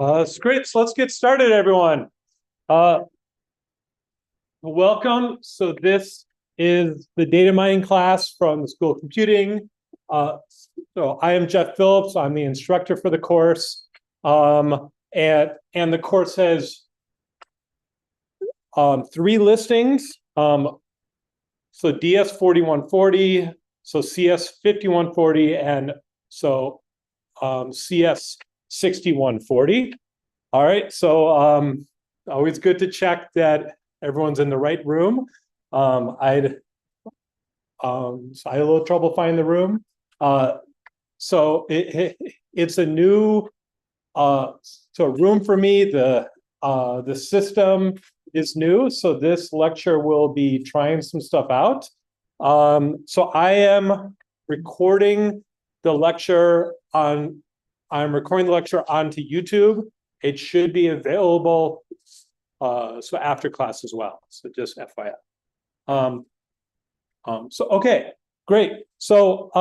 It's great. So let's get started, everyone. Uh, Welcome. So this is the data mining class from the School of Computing. So I am Jeff Phillips. I'm the instructor for the course. And the course has 3 listings. So DS 4140, so CS 5140, and so CS 6140. All right, so always good to check that everyone's in the right room. So I had a little trouble finding the room. So it's a new room for me. The system is new, so this lecture will be trying some stuff out. So I am recording the lecture on. I'm recording the lecture onto YouTube. It should be available so after class as well. So just FYI. So okay, great. So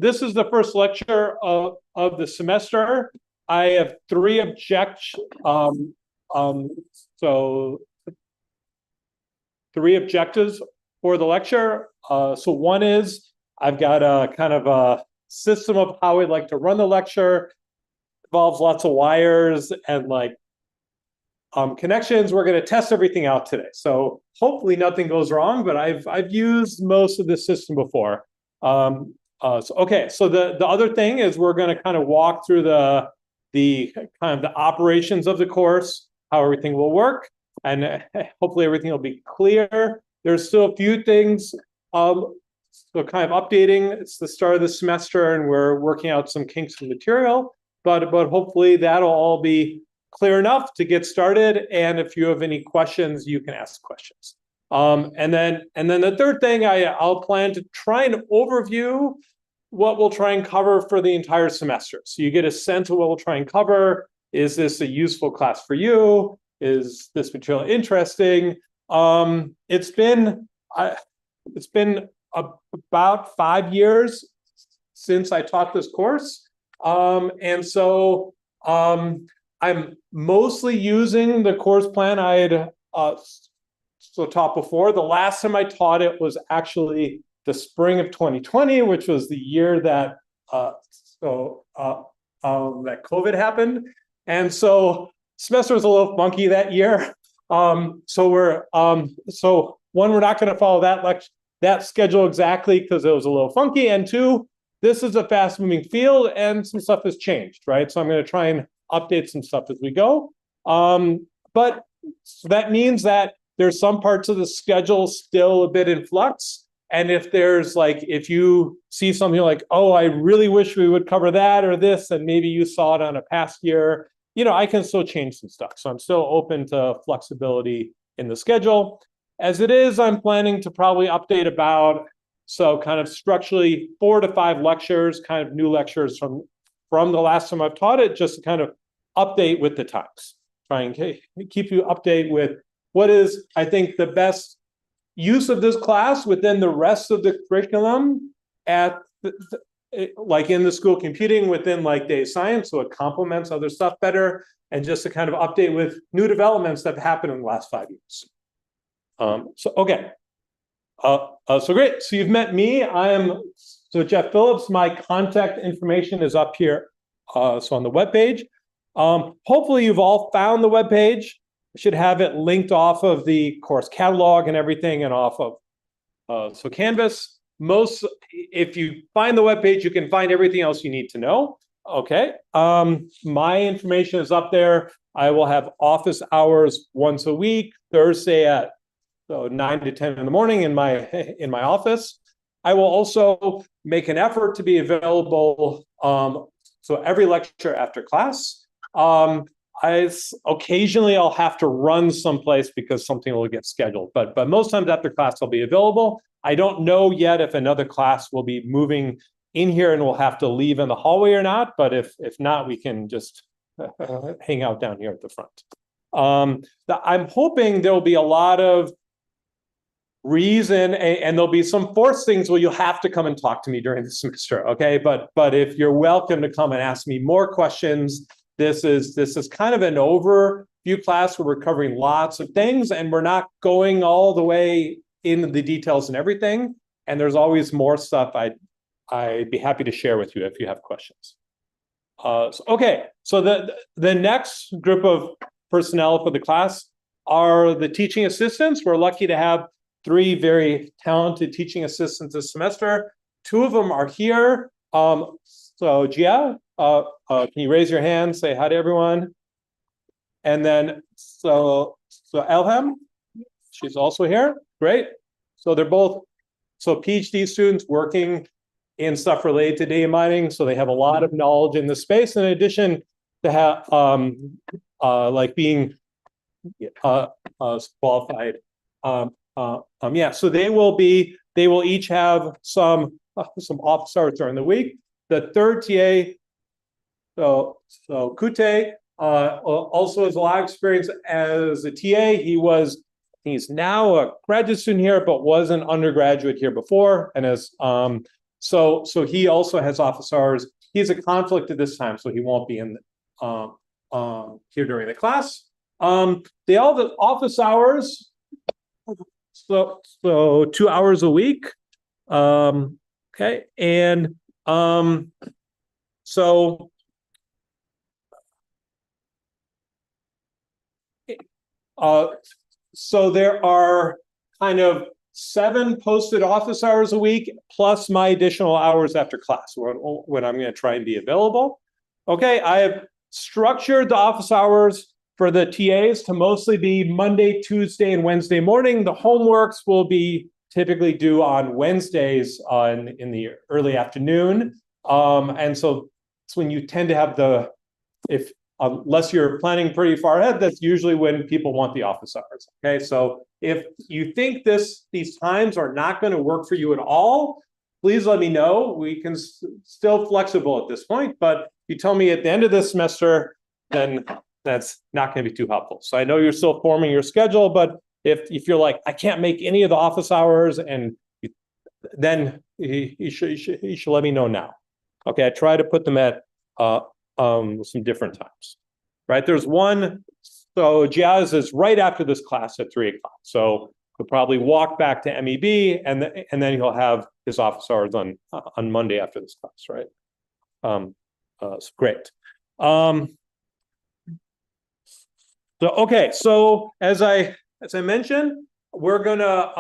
this is the first lecture of the semester. I have 3 objections. So 3 objectives for the lecture. So one is I've got a kind of a system of how I'd like to run the lecture. Involves lots of wires and like connections. We're going to test everything out today. So hopefully nothing goes wrong, but I've used most of this system before. So the other thing is we're going to kind of walk through the kind of the operations of the course, how everything will work, and hopefully everything will be clear. There's still a few things. So kind of updating. It's the start of the semester, and we're working out some kinks in material. But hopefully that'll all be clear enough to get started. And if you have any questions, you can ask questions. And then the third thing, I'll plan to try and overview what we'll try and cover for the entire semester. So you get a sense of what we'll try and cover. Is this a useful class for you? Is this material interesting? It's been about 5 years since I taught this course. And so I'm mostly using the course plan I had taught before. The last time I taught it was actually the spring of 2020, which was the year that that COVID happened. And so semester was a little funky that year. So we're not going to follow that schedule exactly because it was a little funky. And 2, this is a fast moving field and some stuff has changed, right? So I'm going to try and update some stuff as we go. But so that means that there's some parts of the schedule still a bit in flux. And if if you see something like, oh, I really wish we would cover that or this, and maybe you saw it on a past year, I can still change some stuff. So I'm still open to flexibility in the schedule. As it is, I'm planning to probably update kind of structurally 4 to 5 lectures, kind of new lectures from the last time I've taught it, just to kind of update with the times. Try and keep you updated with what is, I think, the best use of this class within the rest of the curriculum at like in the School of Computing within like data science, so it complements other stuff better, and just to kind of update with new developments that have happened in the last 5 years. Okay. So great. So you've met me. So Jeff Phillips. My contact information is up here. So on the webpage. Hopefully you've all found the webpage. I should have it linked off of the course catalog and everything, and off of Canvas. If you find the webpage, you can find everything else you need to know. Okay. My information is up there. I will have office hours once a week, Thursday at 9 to 10 in the morning in my office. I will also make an effort to be available. So every lecture after class. Occasionally I'll have to run someplace because something will get scheduled, but most times after class I'll be available. I don't know yet if another class will be moving in here and we'll have to leave in the hallway or not, but if not, we can just hang out down here at the front. I'm hoping there'll be a lot of reason, and there'll be some forced things where you'll have to come and talk to me during the semester, okay? But if you're welcome to come and ask me more questions, this is kind of an overview class where we're covering lots of things and we're not going all the way into the details and everything. And there's always more stuff I'd be happy to share with you if you have questions. Okay, so the next group of personnel for the class are the teaching assistants. We're lucky to have 3 very talented teaching assistants this semester. 2 of them are here. So Gia, can you raise your hand, say hi to everyone? And then, so Elham, she's also here, great. So they're both, PhD students working in stuff related to data mining. So they have a lot of knowledge in the space, in addition to have, like being qualified. Yeah, so they will each have some office hours during the week. The third TA, so Kute, also has a lot of experience as a TA. He's now a graduate student here, but was an undergraduate here before, and as so he also has office hours. He has a conflict at this time, so he won't be in here during the class. They all have office hours. So 2 hours a week. Okay, and so there are kind of 7 posted office hours a week plus my additional hours after class when I'm going to try and be available. Okay, I have structured the office hours for the TAs to mostly be Monday, Tuesday, and Wednesday morning. The homeworks will be typically due on Wednesdays in the early afternoon. And so it's when you tend to have unless you're planning pretty far ahead, that's usually when people want the office hours. Okay, so if you think these times are not going to work for you at all, please let me know. We can still flexible at this point, but if you tell me at the end of this semester, then that's not going to be too helpful. So I know you're still forming your schedule, but if you're like, I can't make any of the office hours, and then you should let me know now. Okay, I try to put them at some different times. Right, there's one. So Jazz is right after this class at 3 o'clock. So he'll probably walk back to MEB, and then he'll have his office hours on Monday after this class. Right. So great. So okay, so as I mentioned, we're gonna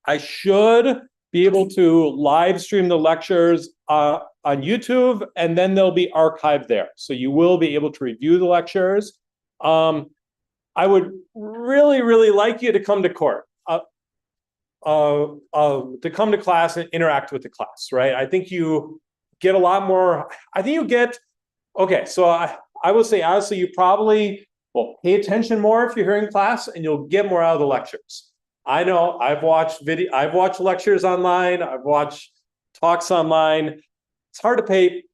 I should be able to live stream the lectures on YouTube, and then they'll be archived there. So you will be able to review the lectures. I would really, really like you to come to court, to come to class and interact with the class, right? I think you get a lot more. I think you get, okay, so I will say honestly, you probably will pay attention more if you're hearing class, and you'll get more out of the lectures. I know I've watched lectures online, I've watched talks online. It's hard to pay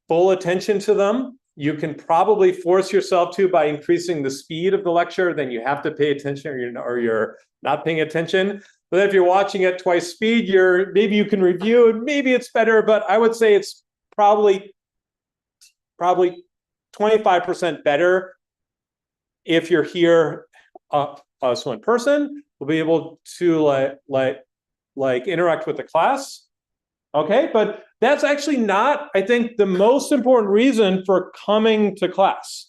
full attention to them. You can probably force yourself to by increasing the speed of the lecture, then you have to pay attention, or you're not paying attention. But if you're watching at twice speed, maybe you can review, and maybe it's better, but I would say it's probably 25% better if you're here so in person. We'll be able to like interact with the class. Okay, but that's actually not, I think, the most important reason for coming to class.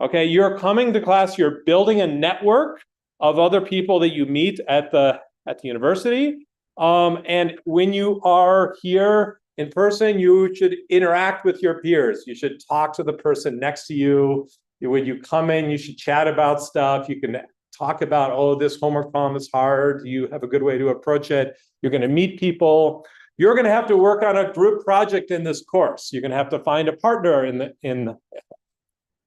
Okay, you're coming to class, you're building a network of other people that you meet at the university. And when you are here In person, you should interact with your peers. You should talk to the person next to you. When you come in, you should chat about stuff. You can talk about, oh, this homework problem is hard. You have a good way to approach it. You're going to meet people. You're going to have to work on a group project in this course. You're going to have to find a partner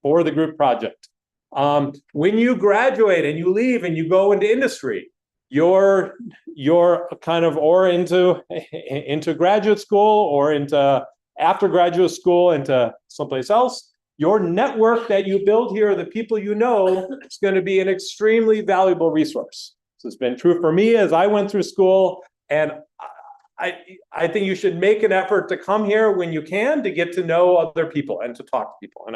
for the group project. When you graduate and you leave and you go into industry, you're kind of or into graduate school or into after graduate school into someplace else. Your network that you build here, the people you know, is going to be an extremely valuable resource. This has been true for me as I went through school, and I think you should make an effort to come here when you can to get to know other people and to talk to people. And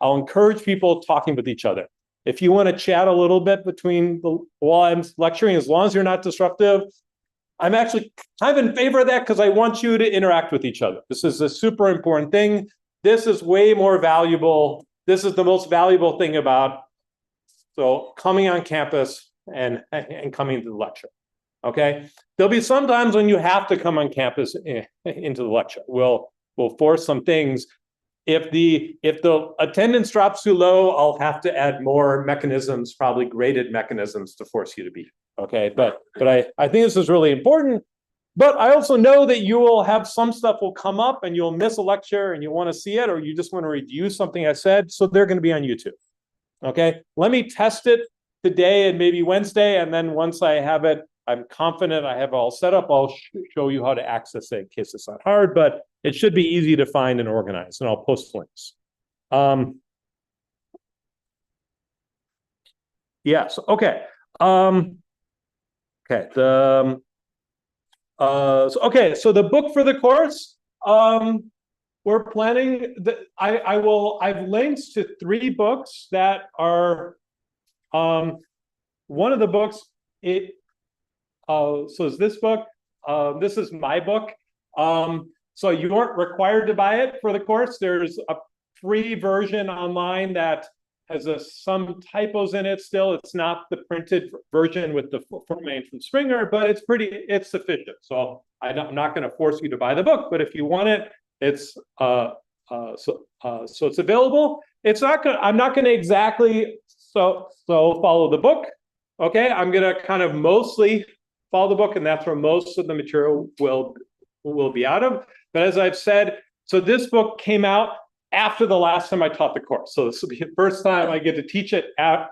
I'll encourage people talking with each other. If you want to chat a little bit while I'm lecturing, as long as you're not disruptive, I'm actually kind of in favor of that because I want you to interact with each other. This is a super important thing. This is way more valuable. This is the most valuable thing about coming on campus and coming to the lecture. Okay, there'll be some times when you have to come on campus into the lecture. We'll force some things. If the attendance drops too low, I'll have to add more mechanisms, probably graded mechanisms, to force you to be. Okay, but I think this is really important. But I also know that you will have some stuff will come up and you'll miss a lecture and you want to see it, or you just want to review something I said. So they're going to be on YouTube. Okay, let me test it today and maybe Wednesday, and then once I have it, I'm confident I have it all set up. I'll show you how to access it in case it's not hard, but it should be easy to find and organize, and I'll post links. Yes. Okay. Okay. So the book for the course, we're planning that I've linked to 3 books that are, one of the books, so is this book, this is my book. So you aren't required to buy it for the course. There's a free version online that has some typos in it still. It's not the printed version with the formatting from Springer, but it's sufficient. So I'm not going to force you to buy the book, but if you want it, it's so it's available. I'm not going to exactly follow the book. Okay, I'm going to kind of mostly follow the book, and that's where most of the material will be out of. But as I've said, so this book came out after the last time I taught the course. So this will be the first time I get to teach it after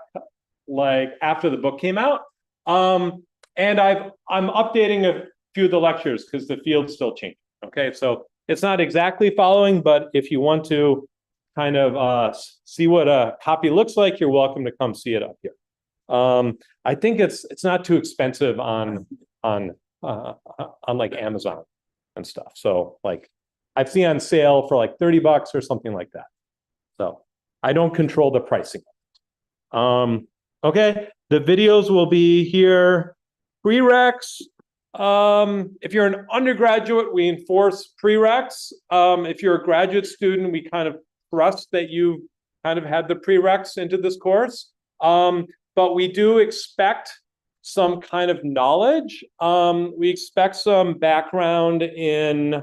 the book came out. And I'm updating a few of the lectures because the field's still changing. Okay, so it's not exactly following, but if you want to kind of see what a copy looks like, you're welcome to come see it up here. I think it's not too expensive on like Amazon and stuff. So like I've seen on sale for like $30 or something like that. So I don't control the pricing. Okay, the videos will be here. Prereqs. If you're an undergraduate, we enforce prereqs. If you're a graduate student, we kind of trust that you kind of had the prereqs into this course. But we do expect some kind of knowledge. We expect some background in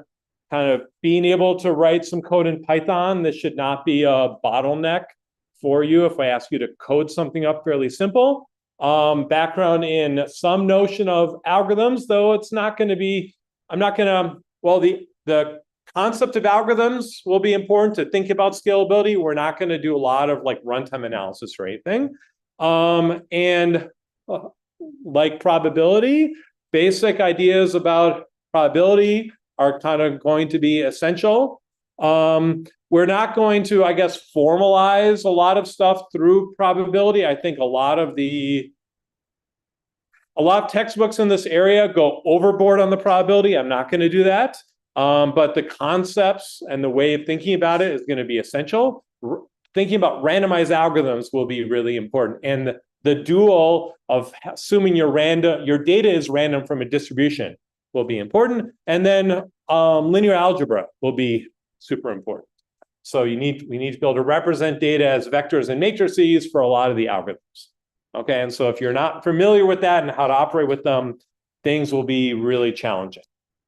kind of being able to write some code in Python. This should not be a bottleneck for you if I ask you to code something up fairly simple. Background in some notion of algorithms, though it's not going to be, the concept of algorithms will be important to think about scalability. We're not going to do a lot of like runtime analysis or anything. Like probability, basic ideas about probability are kind of going to be essential. We're not going to, I guess, formalize a lot of stuff through probability. I think a lot of textbooks in this area go overboard on the probability. I'm not going to do that. But the concepts and the way of thinking about it is going to be essential. Thinking about randomized algorithms will be really important. And the dual of assuming your data is random from a distribution will be important. And then linear algebra will be super important. So we need to be able to represent data as vectors and matrices for a lot of the algorithms. Okay, and so if you're not familiar with that and how to operate with them, things will be really challenging.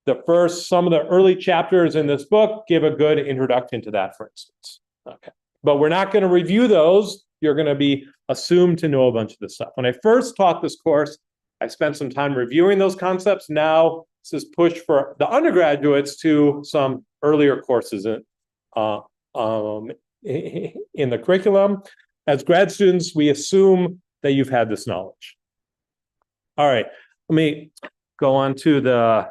some of the early chapters in this book give a good introduction to that, for instance. Okay, but we're not going to review those. You're going to be assumed to know a bunch of this stuff. When I first taught this course, I spent some time reviewing those concepts. Now this is push for the undergraduates to some earlier courses in the curriculum. As grad students, we assume that you've had this knowledge. All right, let me go on to the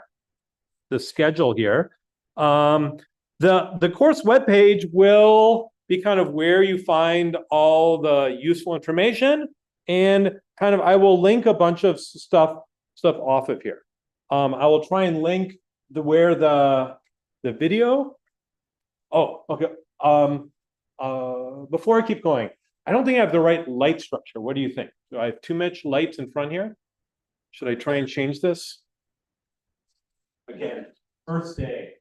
schedule here. The course webpage will be kind of where you find all the useful information, and kind of I will link a bunch of stuff off of here. I will try and link where the video. Oh, okay. Before I keep going, I don't think I have the right light structure. What do you think? Do I have too much lights in front here? Should I try and change this? Again, first day.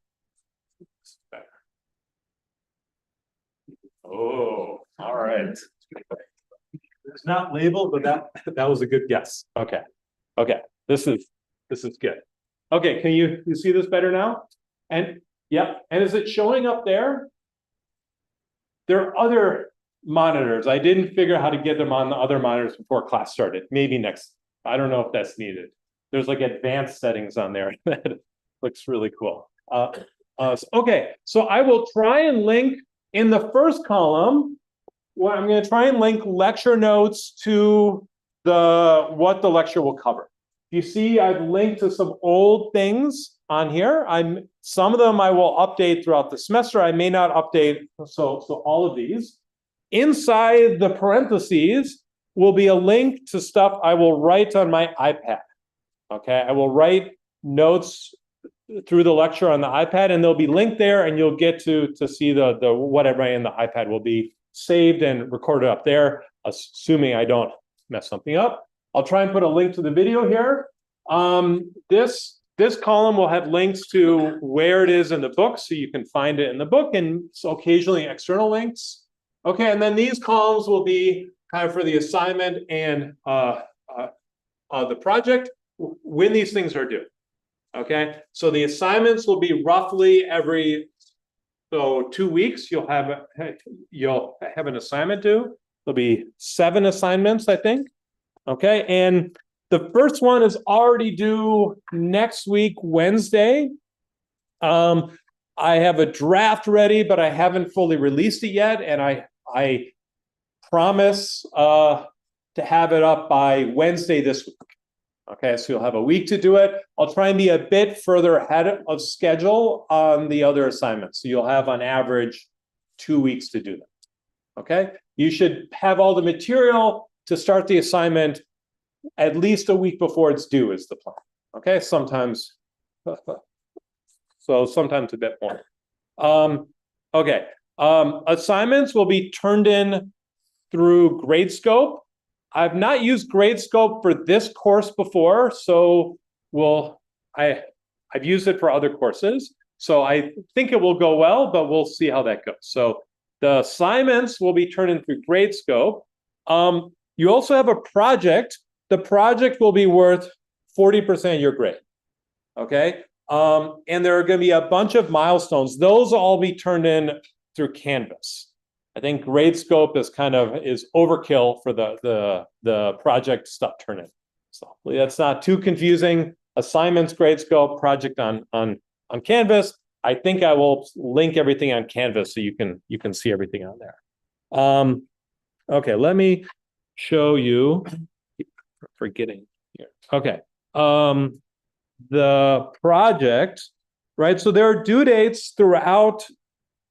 Oh, all right. It's not labeled, but that was a good guess. Okay. This is good. Okay, can you see this better now? And yeah, and is it showing up there? There are other monitors. I didn't figure out how to get them on the other monitors before class started. Maybe next. I don't know if that's needed. There's like advanced settings on there that looks really cool. Okay, so I will try and link in the first column. Well, I'm going to try and link lecture notes to what the lecture will cover. You see, I've linked to some old things on here. Some of them I will update throughout the semester. I may not update. So all of these. Inside the parentheses will be a link to stuff I will write on my iPad. Okay, I will write notes through the lecture on the iPad, and they'll be linked there, and you'll get to see the what I write in the iPad will be saved and recorded up there, assuming I don't mess something up. I'll try and put a link to the video here. This column will have links to where it is in the book, so you can find it in the book, and so occasionally external links. Okay, and then these columns will be kind of for the assignment and the project when these things are due. Okay, so the assignments will be roughly every 2 weeks. You'll have an assignment due. There'll be 7 assignments, I think. Okay, and the first one is already due next week, Wednesday. I have a draft ready, but I haven't fully released it yet, and I promise to have it up by Wednesday this week. Okay, so you'll have a week to do it. I'll try and be a bit further ahead of schedule on the other assignments. So you'll have on average 2 weeks to do them. Okay, you should have all the material to start the assignment at least a week before it's due is the plan. Okay, sometimes a bit more. Assignments will be turned in through Gradescope. I've not used Gradescope for this course before, so I've used it for other courses. So I think it will go well, but we'll see how that goes. So the assignments will be turned in through Gradescope. You also have a project. The project will be worth 40% of your grade. Okay. And there are going to be a bunch of milestones. Those will all be turned in through Canvas. I think Gradescope is overkill for the project stuff turn in. So hopefully that's not too confusing. Assignments, Gradescope, project on Canvas. I think I will link everything on Canvas so you can see everything on there. Okay, let me show you. Forgetting here. Okay. The project, right? So there are due dates throughout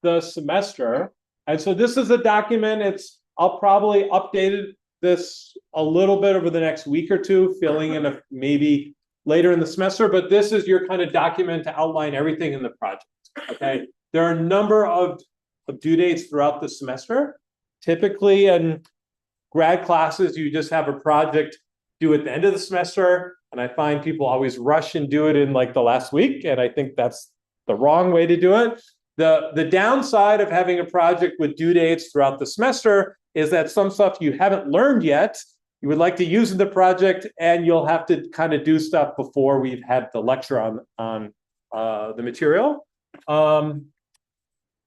the semester. And so this is a document. I'll probably update this a little bit over the next week or two, filling in maybe later in the semester, but this is your kind of document to outline everything in the project. Okay. There are a number of due dates throughout the semester. Typically in grad classes, you just have a project due at the end of the semester. And I find people always rush and do it in like the last week. And I think that's the wrong way to do it. The downside of having a project with due dates throughout the semester is that some stuff you haven't learned yet, you would like to use in the project, and you'll have to kind of do stuff before we've had the lecture on the material.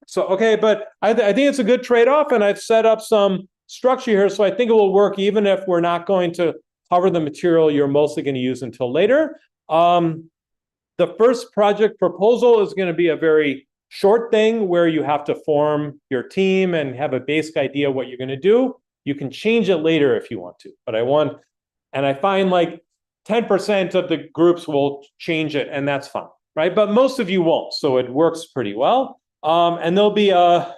So, okay, but I think it's a good trade-off, and I've set up some structure here, so I think it will work even if we're not going to cover the material you're mostly going to use until later. The first project proposal is going to be a very short thing where you have to form your team and have a basic idea what you're going to do. You can change it later if you want to, but I find like 10% of the groups will change it, and that's fine, right? But most of you won't, so it works pretty well. And there'll be a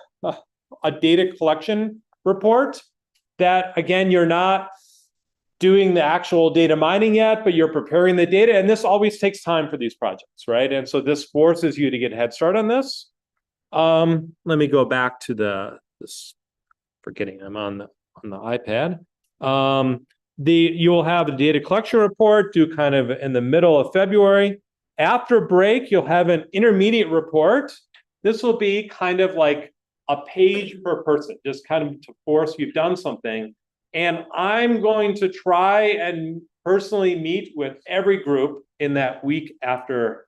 data collection report that, again, you're not doing the actual data mining yet, but you're preparing the data, and this always takes time for these projects, right? And so this forces you to get a head start on this. Let me go back to this. Forgetting I'm on the iPad. You'll have a data collection report due kind of in the middle of February. After break, you'll have an intermediate report. This will be kind of like a page per person, just kind of to force you've done something. And I'm going to try and personally meet with every group in that week after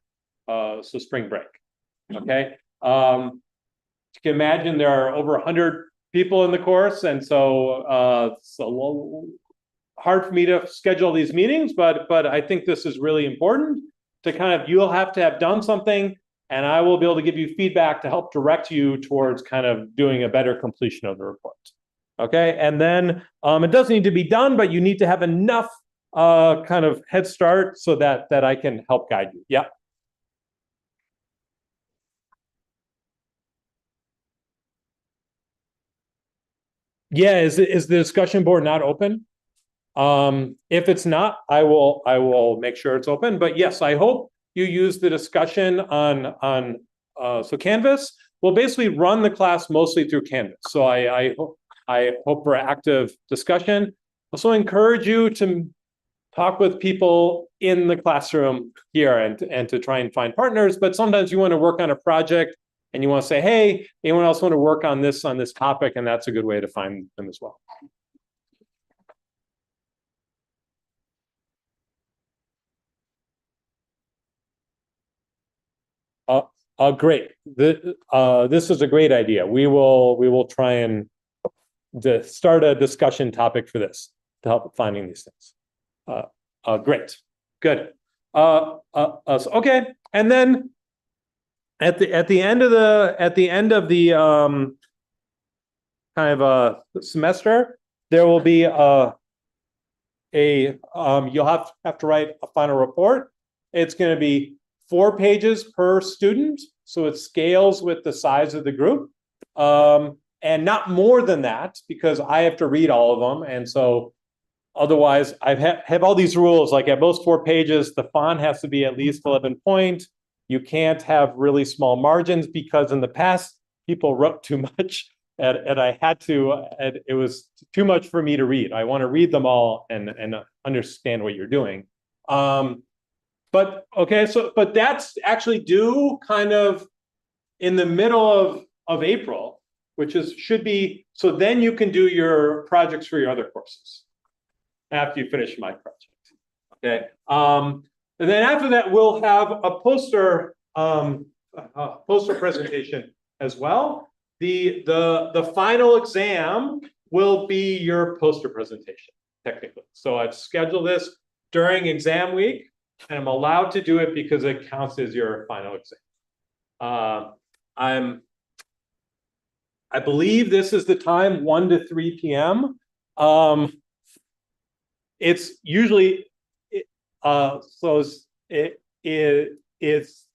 spring break. Okay. You can imagine there are over 100 people in the course, and so it's a little hard for me to schedule these meetings, but I think this is really important to kind of, you'll have to have done something, and I will be able to give you feedback to help direct you towards kind of doing a better completion of the report. Okay, and then it doesn't need to be done, but you need to have enough kind of head start so that I can help guide you. Yeah. Yeah, is the discussion board not open? If it's not, I will make sure it's open. But yes, I hope you use the discussion on so Canvas will basically run the class mostly through Canvas. So I hope for active discussion. Also encourage you to talk with people in the classroom here and to try and find partners. But sometimes you want to work on a project and you want to say, hey, anyone else want to work on this topic? And that's a good way to find them as well. Great. This is a great idea. We will try and start a discussion topic for this to help finding these things. Great. Good. Okay. And then at the end of the kind of semester, there will be you'll have to write a final report. It's going to be 4 pages per student, so it scales with the size of the group, and not more than that because I have to read all of them, and so otherwise I have all these rules. Like at most 4 pages, the font has to be at least 11 point. You can't have really small margins because in the past people wrote too much, and I had to. And it was too much for me to read. I want to read them all and understand what you're doing. But okay, but that's actually due kind of in the middle of April, which should be, so then you can do your projects for your other courses after you finish my project. Okay. And then after that, we'll have a poster presentation as well. The final exam will be your poster presentation, technically. So I've scheduled this during exam week, and I'm allowed to do it because it counts as your final exam. I believe this is the time 1 to 3 p.m. It's usually so it is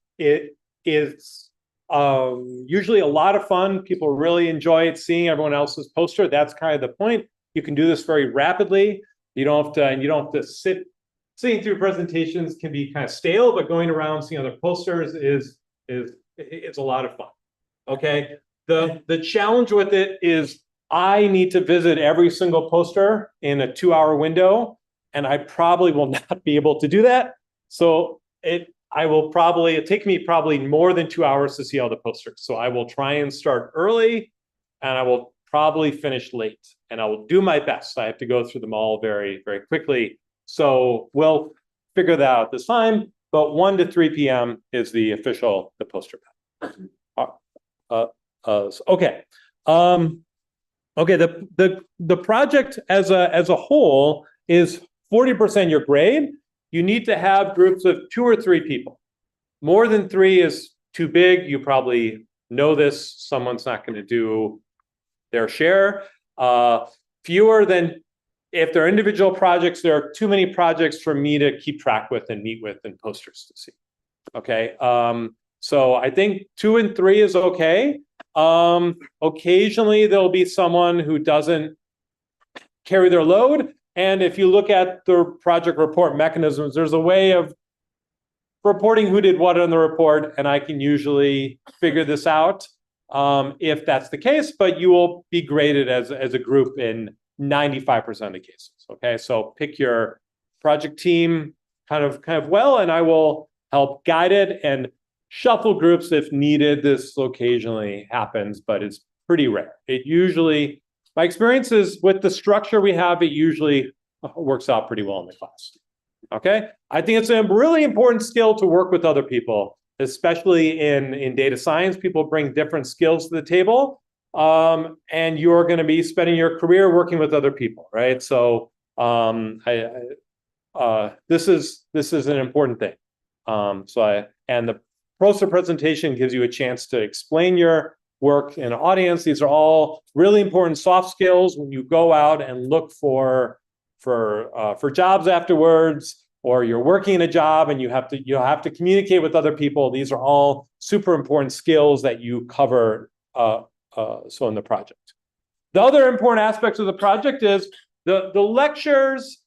usually a lot of fun. People really enjoy it, seeing everyone else's poster. That's kind of the point. You can do this very rapidly. You don't have to sit. Seeing through presentations can be kind of stale, but going around seeing other posters is it's a lot of fun. Okay. The challenge with it is I need to visit every single poster in a 2-hour window, and I probably will not be able to do that. So it take me probably more than 2 hours to see all the posters. So I will try and start early, and I will probably finish late, and I will do my best. I have to go through them all very, very quickly. So we'll figure that out this time. but 1 to 3 p.m. is the poster. Okay. Okay, the project as a whole is 40% your grade. You need to have groups of 2 or 3 people. More than 3 is too big. You probably know this. Someone's not going to do their share. Fewer than, if they're individual projects, there are too many projects for me to keep track with and meet with and posters to see. Okay, so I think 2 and 3 is okay. Occasionally there'll be someone who doesn't carry their load. And if you look at the project report mechanisms, there's a way of reporting who did what on the report, and I can usually figure this out if that's the case, but you will be graded as a group in 95% of the cases. Okay, so pick your project team kind of well, and I will help guide it and shuffle groups if needed. This occasionally happens, but it's pretty rare. It usually, my experience is with the structure we have, it usually works out pretty well in the class. Okay, I think it's a really important skill to work with other people, especially in data science. People bring different skills to the table, and you're going to be spending your career working with other people, right? So this is an important thing. And the poster presentation gives you a chance to explain your work in an audience. These are all really important soft skills when you go out and look for jobs afterwards, or you're working in a job and you have to communicate with other people. These are all super important skills that you cover so in the project. The other important aspects of the project is the lectures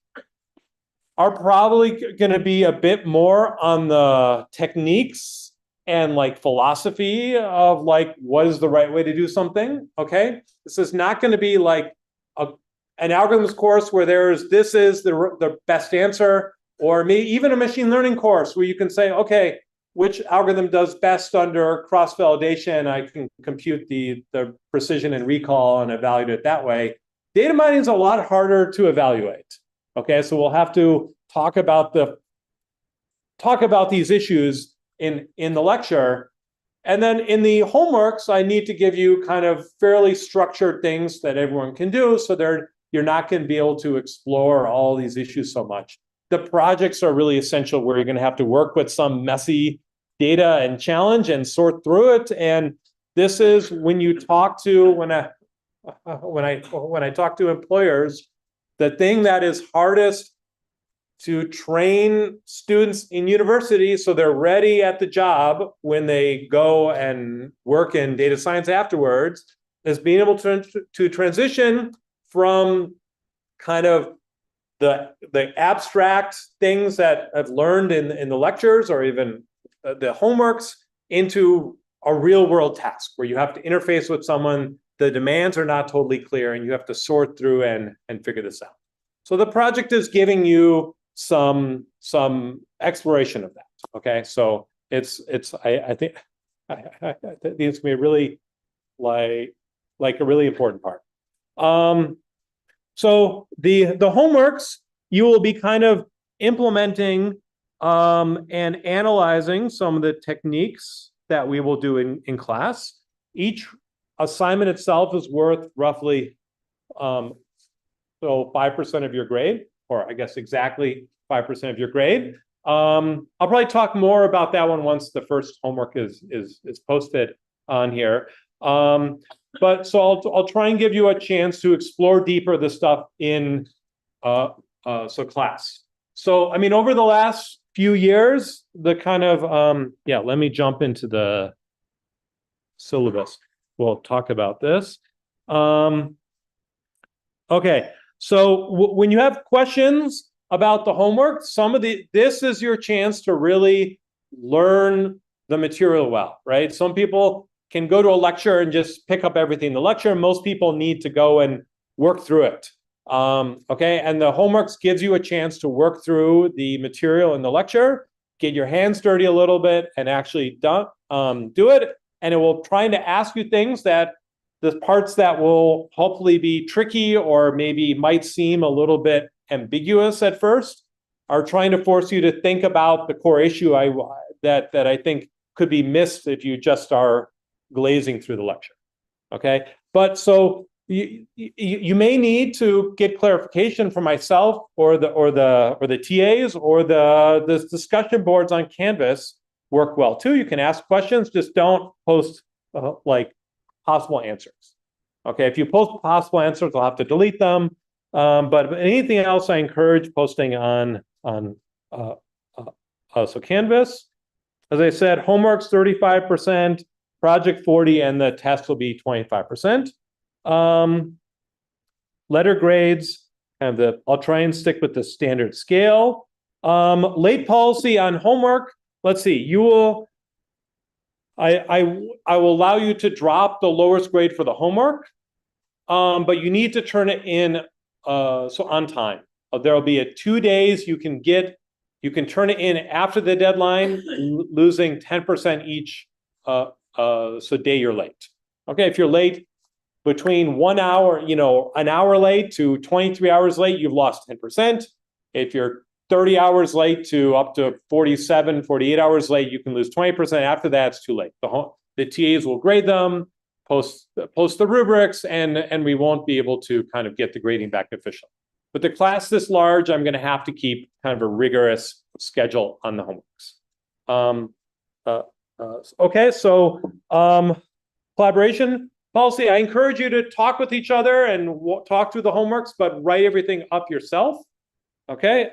are probably going to be a bit more on the techniques and like philosophy of like what is the right way to do something. Okay, this is not going to be like an algorithms course where this is the best answer, or maybe even a machine learning course where you can say, okay, which algorithm does best under cross-validation? I can compute the precision and recall and evaluate it that way. Data mining is a lot harder to evaluate. Okay, so we'll have to talk about these issues in the lecture. And then in the homeworks, I need to give you kind of fairly structured things that everyone can do, so you're not going to be able to explore all these issues so much. The projects are really essential, where you're going to have to work with some messy data and challenge and sort through it. And this is when I talk to employers, the thing that is hardest to train students in university so they're ready at the job when they go and work in data science afterwards is being able to transition from kind of the abstract things that I've learned in the lectures or even the homeworks into a real world task where you have to interface with someone. The demands are not totally clear and you have to sort through and figure this out. So the project is giving you some exploration of that. Okay, so I think it's gonna be really like a really important part. So the homeworks, you will be kind of implementing and analyzing some of the techniques that we will do in class. Each assignment itself is worth roughly 5% of your grade, or I guess exactly 5% of your grade. I'll probably talk more about that one once the first homework is posted on here. But so I'll try and give you a chance to explore deeper the stuff in class. So I mean, over the last few years, the kind of let me jump into the syllabus. We'll talk about this. Okay, so when you have questions about the homework, this is your chance to really learn the material well, right? Some people can go to a lecture and just pick up everything in the lecture. Most people need to go and work through it. Okay, and the homeworks gives you a chance to work through the material in the lecture, get your hands dirty a little bit, and actually do it. And it will try to ask you things that the parts that will hopefully be tricky or maybe might seem a little bit ambiguous at first. are trying to force you to think about the core issue that I think could be missed if you just are glazing through the lecture. Okay, but so you may need to get clarification from myself or the TAs or the discussion boards on Canvas work well too. You can ask questions, just don't post like possible answers. Okay, if you post possible answers, I'll have to delete them. But anything else, I encourage posting on so Canvas. As I said, homework's 35%, project 40%, and the test will be 25%. Letter grades, I'll try and stick with the standard scale. Late policy on homework. Let's see, I will allow you to drop the lowest grade for the homework, but you need to turn it in so on time. There will be 2 days you can turn it in after the deadline, losing 10% each so day you're late. Okay, if you're late between 1 hour, an hour late to 23 hours late, you've lost 10%. If you're 30 hours late to up to 47, 48 hours late, you can lose 20%. After that, it's too late. The TAs will grade them, post the rubrics, and we won't be able to kind of get the grading back officially. But the class this large, I'm going to have to keep kind of a rigorous schedule on the homeworks. Okay, so collaboration policy. I encourage you to talk with each other and talk through the homeworks, but write everything up yourself. Okay.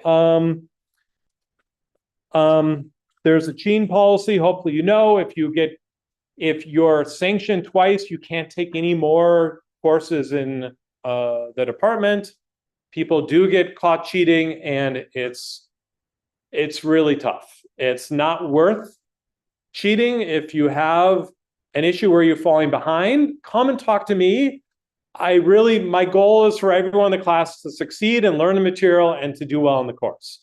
There's a Gene policy. Hopefully, if you're sanctioned twice, you can't take any more courses in the department. People do get caught cheating, and it's really tough. It's not worth cheating. If you have an issue where you're falling behind, come and talk to me. My goal is for everyone in the class to succeed and learn the material and to do well in the course.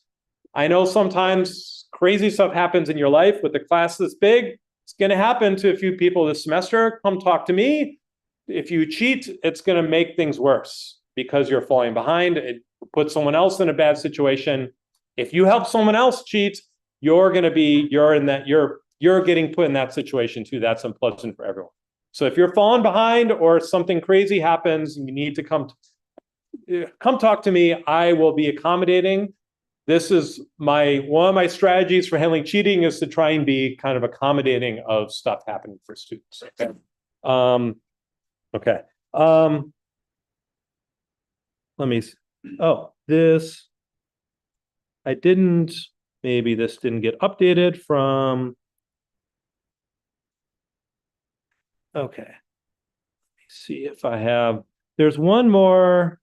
I know sometimes crazy stuff happens in your life with a class this big. It's going to happen to a few people this semester. Come talk to me. If you cheat, it's going to make things worse because you're falling behind. It puts someone else in a bad situation. If you help someone else cheat, you're getting put in that situation too. That's unpleasant for everyone. So if you're falling behind or something crazy happens and you need to come talk to me, I will be accommodating. This is one of my strategies for handling cheating is to try and be kind of accommodating of stuff happening for students. Okay. Okay. Let me. This. Maybe this didn't get updated from. Okay. Let me see if I have. There's one more.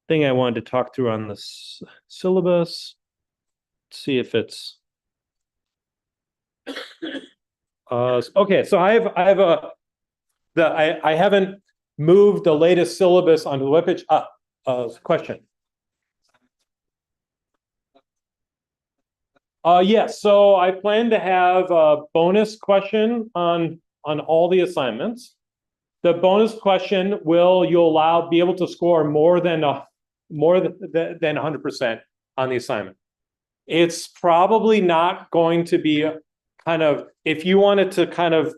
Thing I wanted to talk through on this syllabus. Let's see if it's. Okay, so I haven't moved the latest syllabus onto the webpage. Question. Yes, so I plan to have a bonus question on all the assignments. The bonus question you'll be able to score more than 100% on the assignment. It's probably not going to be if you wanted to kind of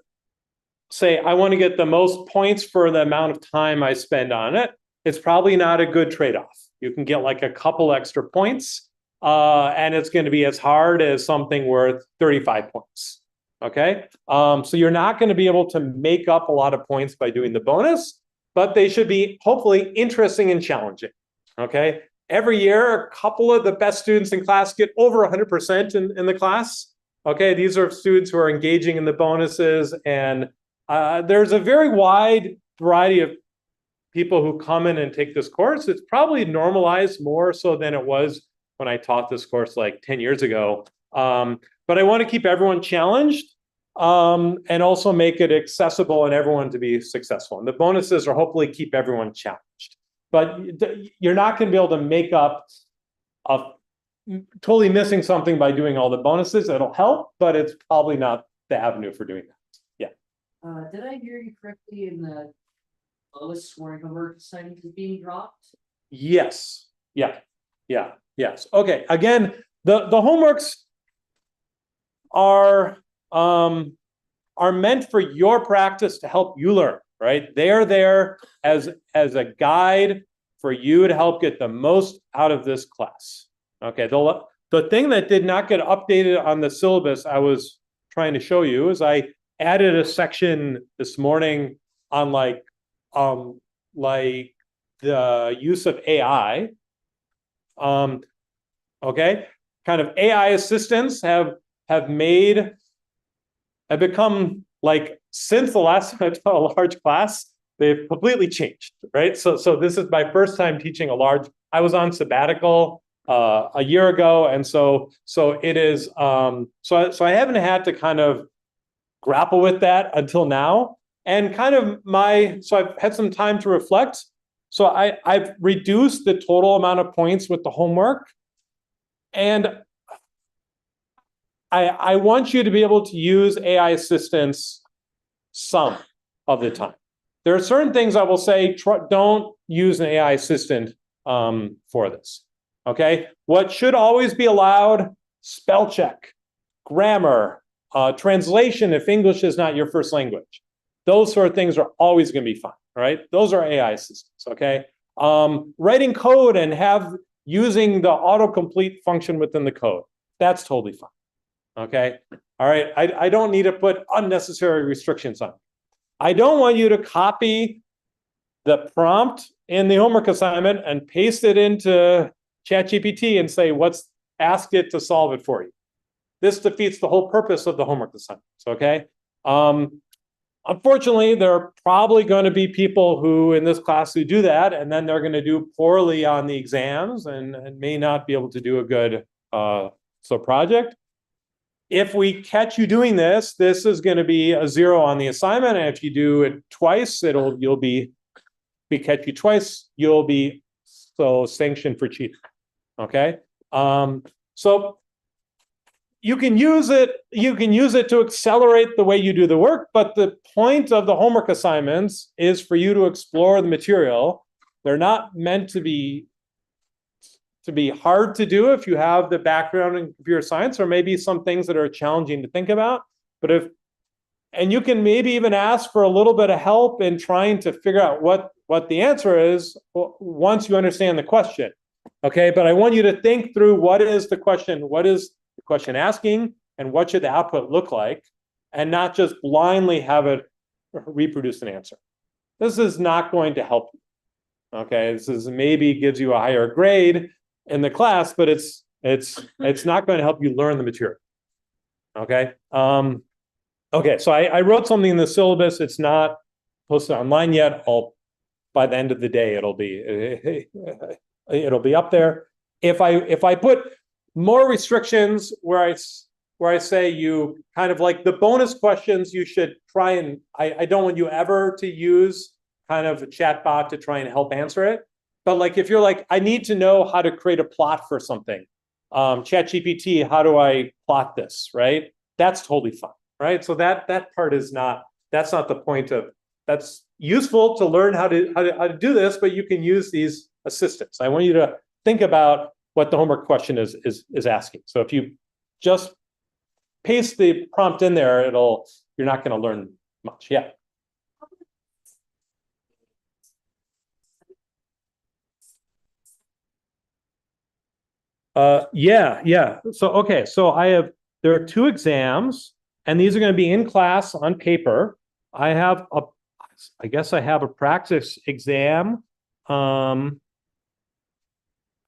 say, I want to get the most points for the amount of time I spend on it, it's probably not a good trade-off. You can get like a couple extra points, and it's going to be as hard as something worth 35 points. Okay, so you're not going to be able to make up a lot of points by doing the bonus, but they should be hopefully interesting and challenging. Okay, every year, a couple of the best students in class get over 100% in the class. Okay, these are students who are engaging in the bonuses, and there's a very wide variety of people who come in and take this course. It's probably normalized more so than it was when I taught this course like 10 years ago. But I want to keep everyone challenged and also make it accessible and everyone to be successful. And the bonuses are hopefully keep everyone challenged. But you're not going to be able to make up totally missing something by doing all the bonuses. It'll help, but it's probably not the avenue for doing that. Yeah. Did I hear you correctly in the lowest scoring homework assignment is being dropped? Yes. Yeah. Yeah. Yes. Okay. Again, the homeworks are meant for your practice to help you learn, right? They are there as a guide for you to help get the most out of this class. Okay. The thing that did not get updated on the syllabus I was trying to show you is I added a section this morning on like the use of AI. Okay, kind of AI assistants have become like, since the last time I taught a large class, they've completely changed, right? So this is my first time teaching a large. I was on sabbatical a year ago, and so it is. So I haven't had to kind of grapple with that until now, and kind of so I've had some time to reflect. So I've reduced the total amount of points with the homework, and I want you to be able to use AI assistance some of the time. There are certain things I will say, don't use an AI assistant for this, okay? What should always be allowed: spell check, grammar, translation if English is not your first language. Those sort of things are always going to be fine, right? Those are AI assistants, okay? Writing code and using the autocomplete function within the code, that's totally fine. Okay. All right. I don't need to put unnecessary restrictions on. I don't want you to copy the prompt in the homework assignment and paste it into ChatGPT and say, ask it to solve it for you. This defeats the whole purpose of the homework assignments. Okay. Unfortunately, there are probably going to be people who in this class who do that, and then they're going to do poorly on the exams and may not be able to do a good project. If we catch you doing this is going to be a 0 on the assignment. And if you do it twice, we catch you twice, you'll be sanctioned for cheating. Okay. So you can use it to accelerate the way you do the work, but the point of the homework assignments is for you to explore the material. They're not meant to be hard to do if you have the background in computer science, or maybe some things that are challenging to think about. And you can maybe even ask for a little bit of help in trying to figure out what the answer is once you understand the question. Okay, but I want you to think through, what is the question asking, and what should the output look like, and not just blindly have it reproduce an answer. This is not going to help you. Okay, this is maybe gives you a higher grade in the class, but it's not going to help you learn the material. Okay. Okay. So I wrote something in the syllabus. It's not posted online yet. By the end of the day, it'll be up there. If I put more restrictions where I say you kind of like the bonus questions, you should try and I don't want you ever to use kind of a chat bot to try and help answer it. But like, if you're like, I need to know how to create a plot for something, ChatGPT, how do I plot this, right? That's totally fine, right? So that part that's not the point of. That's useful to learn how to do this, but you can use these assistants. I want you to think about what the homework question is asking. So if you just paste the prompt in there, you're not going to learn much. Yeah. Yeah. So, okay. So there are 2 exams, and these are going to be in class on paper. I guess I have a practice exam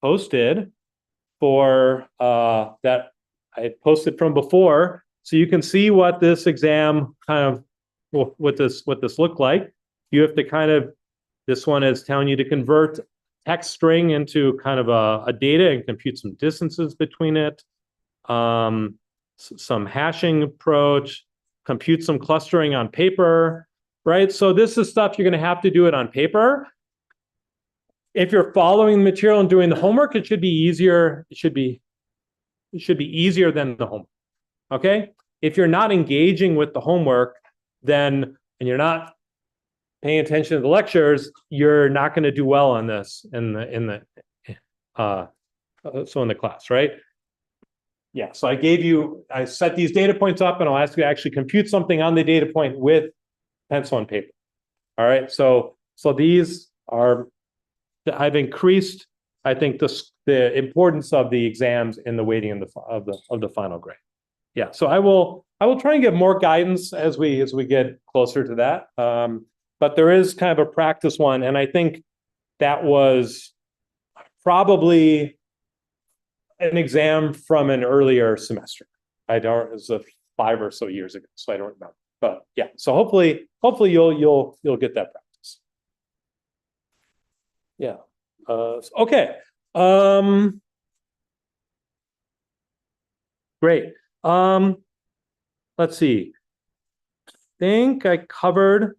posted for that I posted from before, so you can see what this exam what this looked like. You have to this one is telling you to convert text string into kind of a data and compute some distances between it, some hashing approach, compute some clustering on paper, right? So this is stuff you're going to have to do it on paper. If you're following the material and doing the homework, it should be easier. It should be easier than the homework. Okay. If you're not engaging with the homework, and you're not paying attention to the lectures, you're not going to do well on this in the class, right? Yeah, so I set these data points up and I'll ask you to actually compute something on the data point with pencil and paper. All right, so these are, I've increased, I think, the importance of the exams in the weighting of the final grade. Yeah, so I will try and get more guidance as we get closer to that. But there is kind of a practice one, and I think that was probably an exam from an earlier semester. It was 5 or so years ago, so I don't remember. But yeah, so hopefully you'll get that practice. Yeah. Okay. Great. Let's see. I think I covered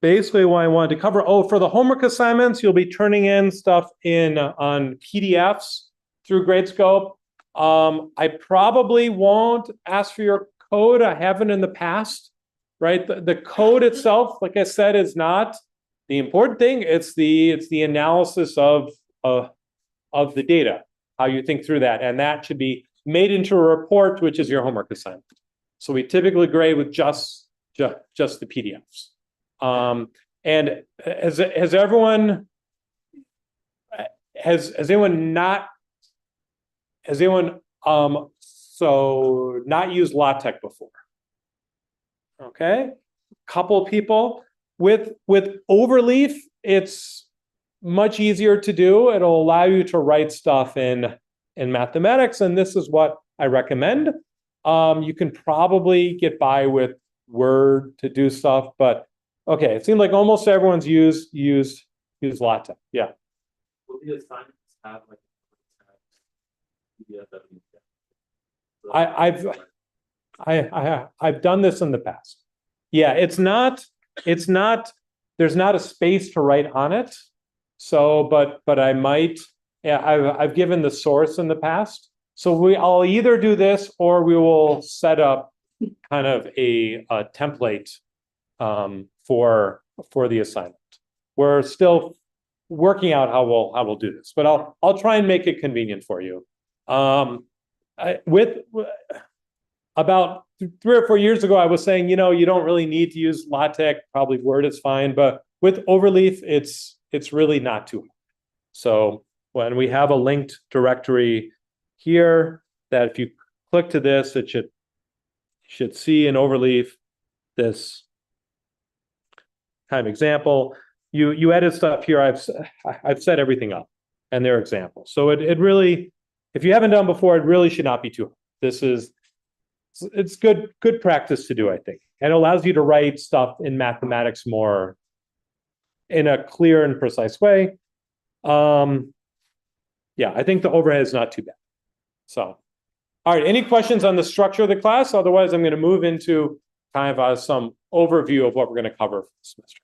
basically what I wanted to cover. Oh, for the homework assignments, you'll be turning in stuff on PDFs through Gradescope. I probably won't ask for your code. I haven't in the past, right? The code itself, like I said, is not the important thing. It's the analysis of the data, how you think through that, and that should be made into a report, which is your homework assignment. So we typically grade with just the PDFs. And has anyone not used LaTeX before? Okay, couple people. With Overleaf, it's much easier to do. It'll allow you to write stuff in mathematics, and this is what I recommend. You can probably get by with Word to do stuff, but okay, it seems like almost everyone's used LaTeX. Yeah. Will the assignments have like I've done this in the past. Yeah, it's not there's not a space to write on it. So, but I might, yeah, I've given the source in the past. So I'll either do this or we will set up kind of a template for the assignment. We're still working out how we'll do this, but I'll try and make it convenient for you. With about 3 or 4 years ago, I was saying, you don't really need to use LaTeX. Probably Word is fine, but with Overleaf, it's really not too hard. So when we have a linked directory here, that if you click to this, it should see in Overleaf this kind of example. You edit stuff here. I've set everything up, and they're examples. So it really, if you haven't done before, it really should not be too hard. It's good practice to do, I think. And it allows you to write stuff in mathematics more in a clear and precise way. Yeah, I think the overhead is not too bad. So, all right, any questions on the structure of the class? Otherwise, I'm going to move into kind of some overview of what we're going to cover for the semester.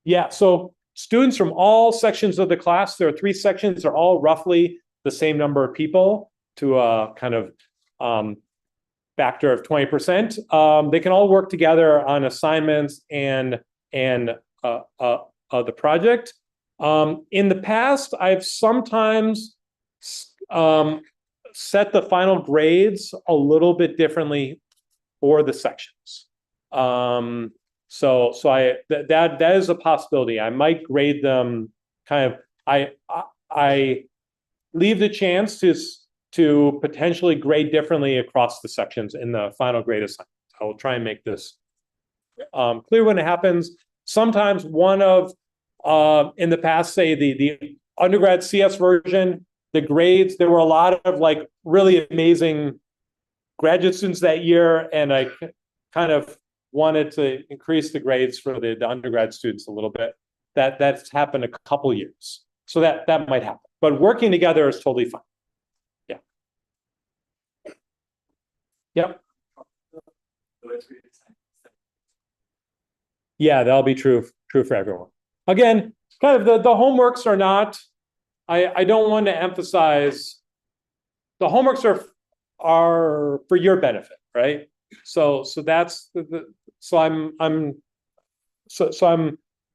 Yeah, so students from all sections of the class, there are 3 sections, they're all roughly the same number of people to a kind of factor of 20%. They can all work together on assignments and the project. In the past, I've sometimes set the final grades a little bit differently for the sections. So that is a possibility. I might grade them kind of. I leave the chance to potentially grade differently across the sections in the final grade assignment. I will try and make this clear when it happens. Sometimes one of in the past, say the undergrad CS version, the grades, there were a lot of like really amazing graduate students that year, and I kind of wanted to increase the grades for the undergrad students a little bit. That's happened a couple years, so that might happen. But working together is totally fine. Yeah. Yep. Yeah, that'll be true for everyone. Again, kind of the homeworks are not. I don't want to emphasize the homeworks are for your benefit, right? So that's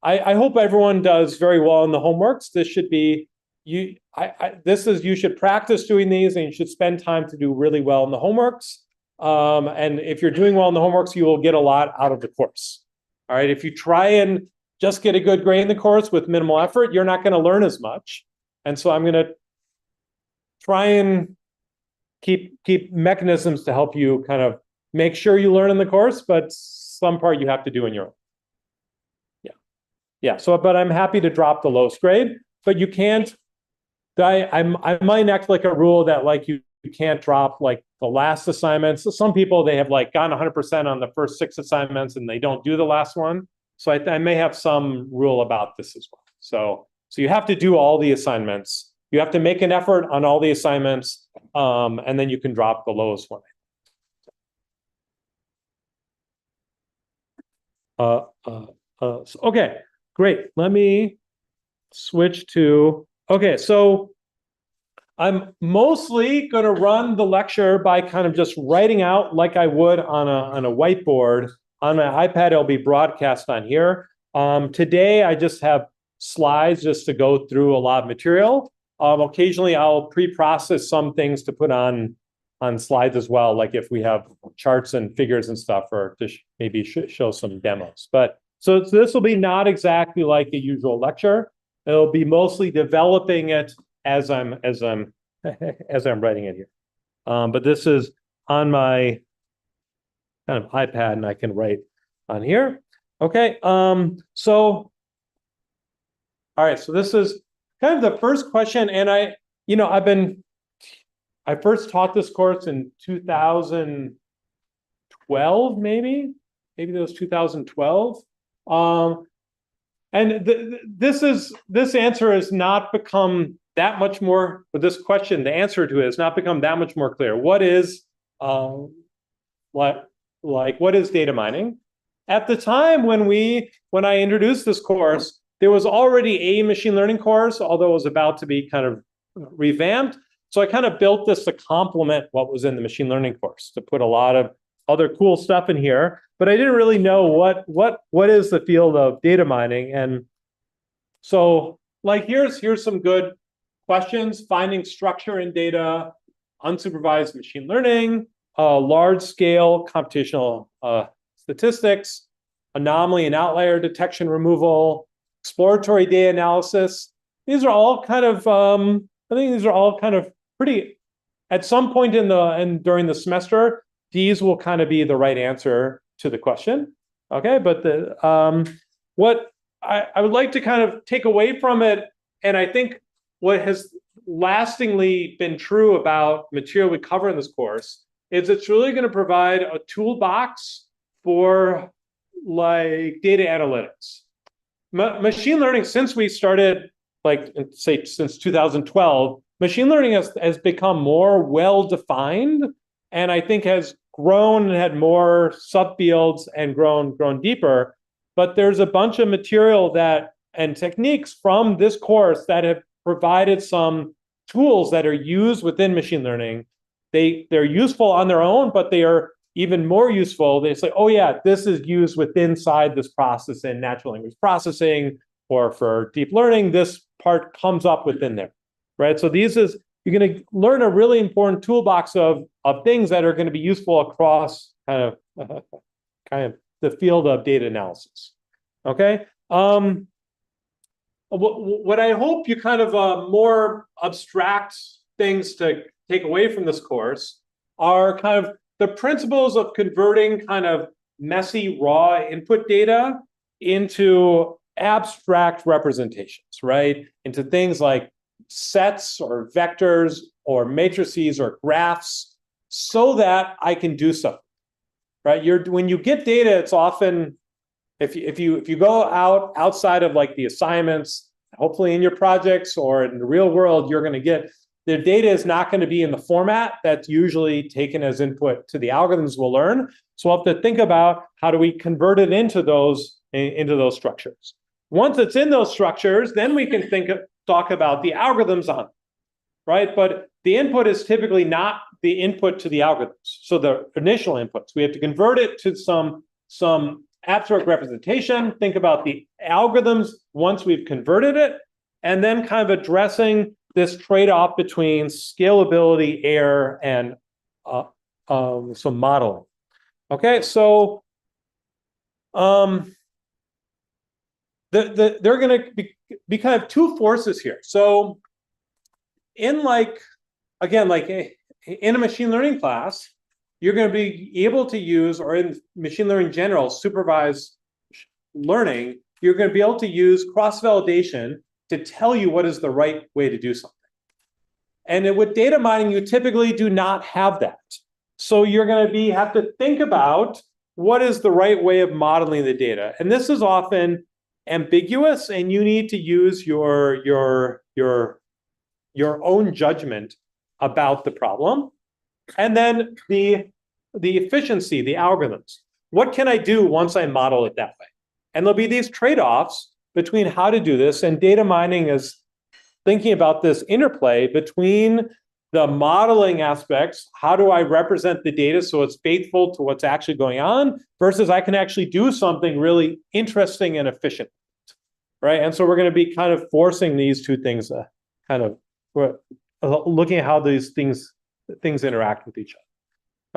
I hope everyone does very well in the homeworks. This should be you should practice doing these, and you should spend time to do really well in the homeworks. And if you're doing well in the homeworks, you will get a lot out of the course. All right. If you try and just get a good grade in the course with minimal effort, you're not going to learn as much. And so I'm going to try and keep mechanisms to help you kind of make sure you learn in the course, but some part you have to do in your own. Yeah. So, but I'm happy to drop the lowest grade, but you can't. I might enact like a rule that like you can't drop like the last assignments. So some people, they have like gotten 100% on the first 6 assignments and they don't do the last one. So I may have some rule about this as well. So you have to do all the assignments. You have to make an effort on all the assignments, and then you can drop the lowest one. Okay, great. Let me switch to, okay, so I'm mostly going to run the lecture by kind of just writing out like I would on a whiteboard. On my iPad, it'll be broadcast on here. Today, I just have slides just to go through a lot of material. Occasionally, I'll pre-process some things to put on slides as well, like if we have charts and figures and stuff, or to maybe show some demos. But so this will be not exactly like a usual lecture. It'll be mostly developing it as I'm writing it here. But this is on my kind of iPad, and I can write on here. Okay. So all right. So this is kind of the first question, and I first taught this course in 2012, maybe it was 2012. And this answer has not become that much more, with this question, the answer to it has not become that much more clear. What is what is data mining? At the time when I introduced this course, there was already a machine learning course, although it was about to be kind of revamped. So I kind of built this to complement what was in the machine learning course, to put a lot of other cool stuff in here. But I didn't really know what is the field of data mining. And so like here's some good questions: finding structure in data, unsupervised machine learning, large scale computational statistics, anomaly and outlier detection removal, exploratory data analysis. These are all kind of I think these are all kind of pretty, at some point during the semester, these will kind of be the right answer to the question. Okay, but what I would like to kind of take away from it, and I think what has lastingly been true about material we cover in this course, is it's really going to provide a toolbox for like data analytics. Machine learning, since we started, like say since 2012, machine learning has become more well-defined, and I think has grown and had more subfields and grown deeper. But there's a bunch of material and techniques from this course that have provided some tools that are used within machine learning. They're useful on their own, but they are even more useful. They say, oh yeah, this is used inside this process in natural language processing, or for deep learning, this part comes up within there, right? So you're going to learn a really important toolbox of things that are going to be useful across kind of the field of data analysis. Okay. What I hope you kind of more abstract things to take away from this course are kind of the principles of converting kind of messy raw input data into abstract representations, right? Into things like sets or vectors or matrices or graphs, so that I can do something, right? When you get data, it's often, if you go outside of like the assignments, hopefully in your projects or in the real world, you're going to get the data is not going to be in the format that's usually taken as input to the algorithms we'll learn. So we'll have to think about how do we convert it into those structures. Once it's in those structures, then we can talk about the algorithms on it. right? But the input is typically not the input to the algorithms. So the initial inputs, we have to convert it to some abstract representation, think about the algorithms once we've converted it, and then kind of addressing this trade-off between scalability, error, and some modeling. Okay, so there are going to be kind of two forces here. So in in a machine learning class, you're going to be able to use, or in machine learning in general, supervised learning, you're going to be able to use cross-validation to tell you what is the right way to do something. And with data mining, you typically do not have that. So you're going to have to think about what is the right way of modeling the data. And this is often ambiguous, and you need to use your own judgment about the problem. And then the efficiency, the algorithms. What can I do once I model it that way? And there'll be these trade-offs between how to do this, and data mining is thinking about this interplay between the modeling aspects, how do I represent the data so it's faithful to what's actually going on, versus I can actually do something really interesting and efficient, right? And so we're going to be kind of forcing these two things, we're looking at how these things interact with each other.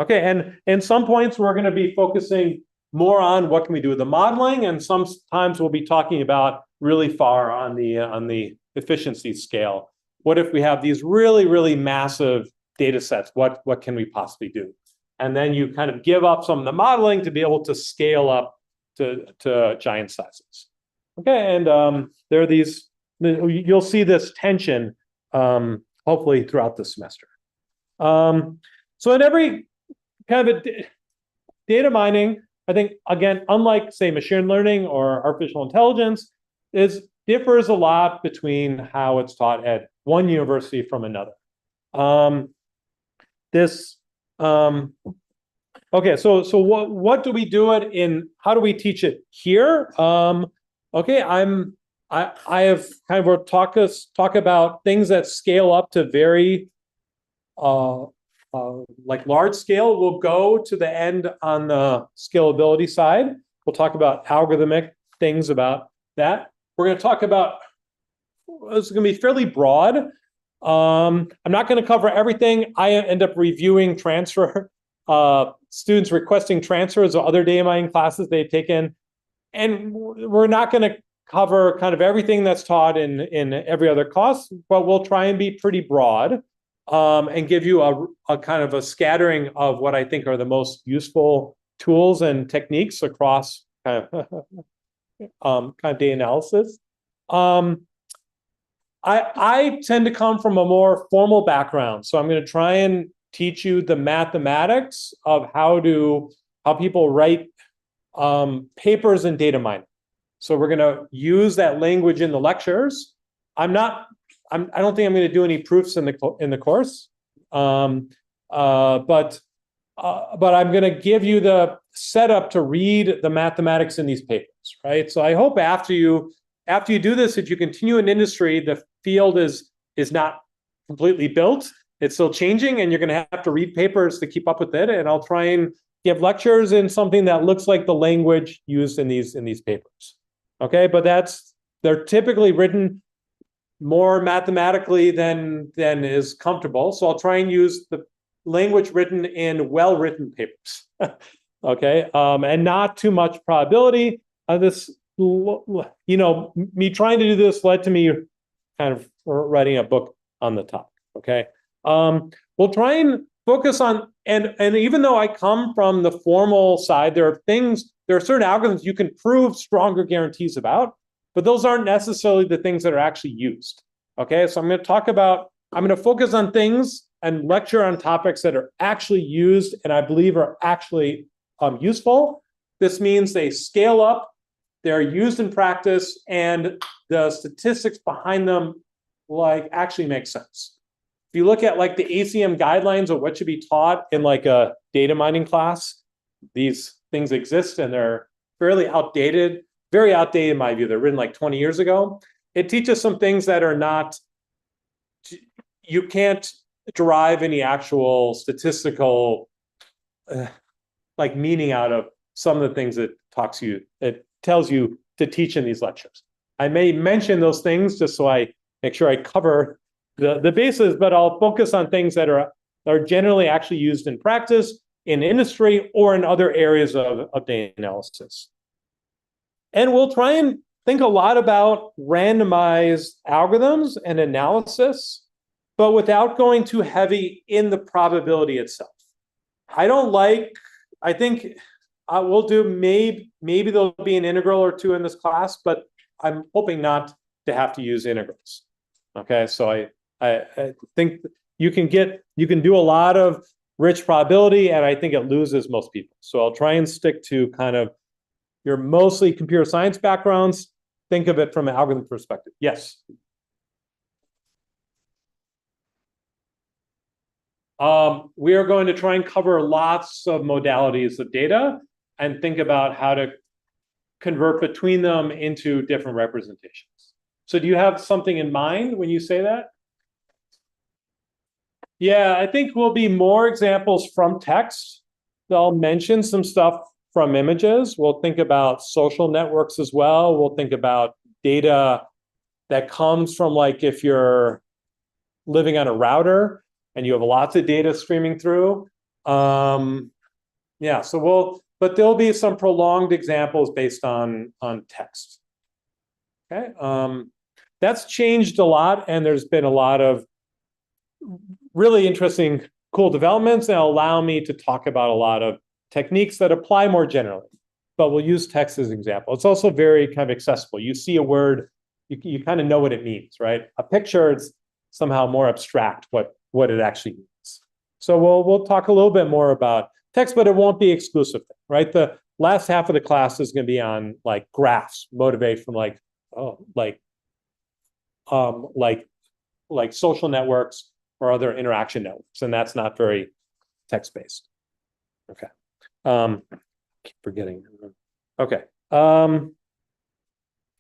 Okay, and in some points, we're going to be focusing more on what can we do with the modeling, and sometimes we'll be talking about really far on the efficiency scale. What if we have these really, really massive data sets? What can we possibly do? And then you kind of give up some of the modeling to be able to scale up to giant sizes. Okay, and there are these, you'll see this tension hopefully throughout the semester. So in every kind of data mining, I think, again, unlike, say, machine learning or artificial intelligence, differs a lot between how it's taught at one university from another. Okay, so what do we do it in? How do we teach it here? Okay, I have kind of talk about things that scale up to very like large scale. We'll go to the end on the scalability side. We'll talk about algorithmic things about that. We're going to talk about, it's going to be fairly broad. I'm not going to cover everything. I end up reviewing transfer, students requesting transfers of other data mining classes they've taken. And we're not going to cover kind of everything that's taught in every other course, but we'll try and be pretty broad and give you a kind of a scattering of what I think are the most useful tools and techniques across kind of data analysis. I tend to come from a more formal background, so I'm going to try and teach you the mathematics of how people write papers in data mining. So we're going to use that language in the lectures. I don't think I'm going to do any proofs in the course, but I'm going to give you the setup to read the mathematics in these papers, right? So I hope after you do this, if you continue in industry, the field is not completely built. It's still changing, and you're going to have to read papers to keep up with it. And I'll try and give lectures in something that looks like the language used in these papers. Okay, but they're typically written more mathematically than is comfortable. So I'll try and use the language written in well-written papers. Okay, and not too much probability. Me trying to do this led to me kind of writing a book on the topic. Okay, we'll try and focus on, and even though I come from the formal side, there are certain algorithms you can prove stronger guarantees about, but those aren't necessarily the things that are actually used. Okay, so I'm going to focus on things and lecture on topics that are actually used and I believe are actually useful. This means they scale up, they're used in practice, and the statistics behind them actually make sense. If you look at the ACM guidelines of what should be taught in a data mining class, these things exist and they're fairly outdated, very outdated in my view. They're written 20 years ago. It teaches some things that are not, you can't derive any actual statistical like meaning out of some of the things it tells you to teach in these lectures. I may mention those things just so I make sure I cover the bases, but I'll focus on things that are generally actually used in practice, in industry, or in other areas of data analysis. And we'll try and think a lot about randomized algorithms and analysis, but without going too heavy in the probability itself. I think we'll do maybe there'll be an integral or two in this class, but I'm hoping not to have to use integrals. Okay, so I think you can do a lot of rich probability, and I think it loses most people. So I'll try and stick to kind of your mostly computer science backgrounds. Think of it from an algorithm perspective. Yes. We are going to try and cover lots of modalities of data and think about how to convert between them into different representations. So do you have something in mind when you say that? Yeah, I think will be more examples from text. They'll mention some stuff from images. We'll think about social networks as well. We'll think about data that comes from, like, if you're living on a router and you have lots of data streaming through. Yeah, so but there'll be some prolonged examples based on text. Okay, that's changed a lot, and there's been a lot of really interesting, cool developments that allow me to talk about a lot of techniques that apply more generally, but we'll use text as an example. It's also very kind of accessible. You see a word, you kind of know what it means, right? A picture, it's somehow more abstract what it actually means. So we'll talk a little bit more about text, but it won't be exclusive, right? The last half of the class is going to be on, like, graphs, motivate from like social networks or other interaction networks, and that's not very text-based. Okay. I keep forgetting. Okay.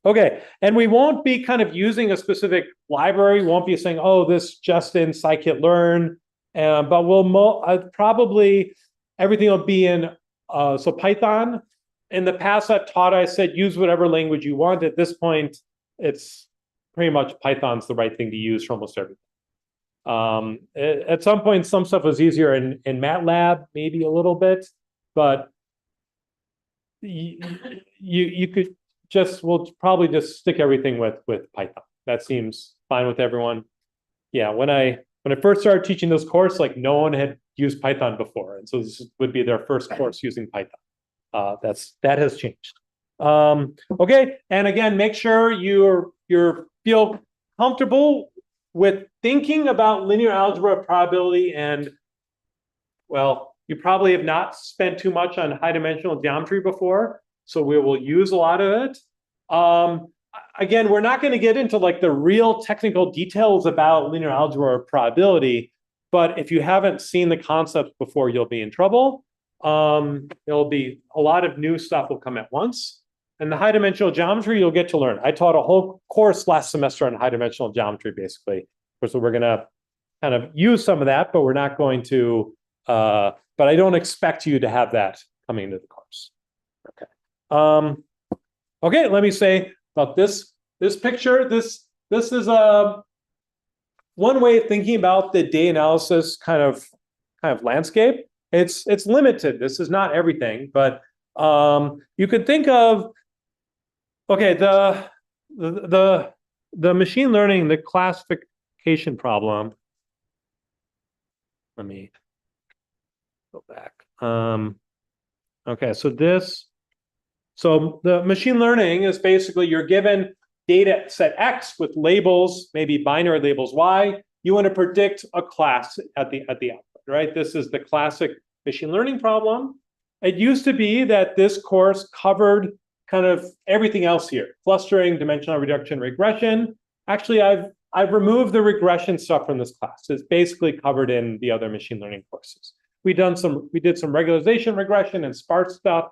Okay, and we won't be kind of using a specific library. We won't be saying, oh, this just in scikit-learn, but we'll probably everything will be in so Python. In the past, I said use whatever language you want. At this point, it's pretty much Python's the right thing to use for almost everything. At some point, some stuff was easier in MATLAB, maybe a little bit, but you could we'll probably just stick everything with Python. That seems fine with everyone. Yeah, when I first started teaching this course, like, no one had used Python before, and so this would be their first course using Python. That has changed. Okay, and again, make sure you feel comfortable with thinking about linear algebra probability, and, well, you probably have not spent too much on high-dimensional geometry before, so we will use a lot of it. Again, we're not going to get into, like, the real technical details about linear algebra or probability, but if you haven't seen the concepts before, you'll be in trouble. There'll be a lot of new stuff will come at once. And the high-dimensional geometry, you'll get to learn. I taught a whole course last semester on high-dimensional geometry, basically. So we're going to kind of use some of that, but we're not going to, but I don't expect you to have that coming into the course. Okay. Okay, let me say about this picture. This is one way of thinking about the data analysis kind of landscape. It's limited. This is not everything, but you could think of, okay, the machine learning, the classification problem. Let me go back. Okay, so the machine learning is basically you're given data set X with labels, maybe binary labels Y. You want to predict a class at the output, right? This is the classic machine learning problem. It used to be that this course covered kind of everything else here: clustering, dimensional reduction, regression. Actually, I've removed the regression stuff from this class. It's basically covered in the other machine learning courses. We did some regularization, regression, and sparse stuff,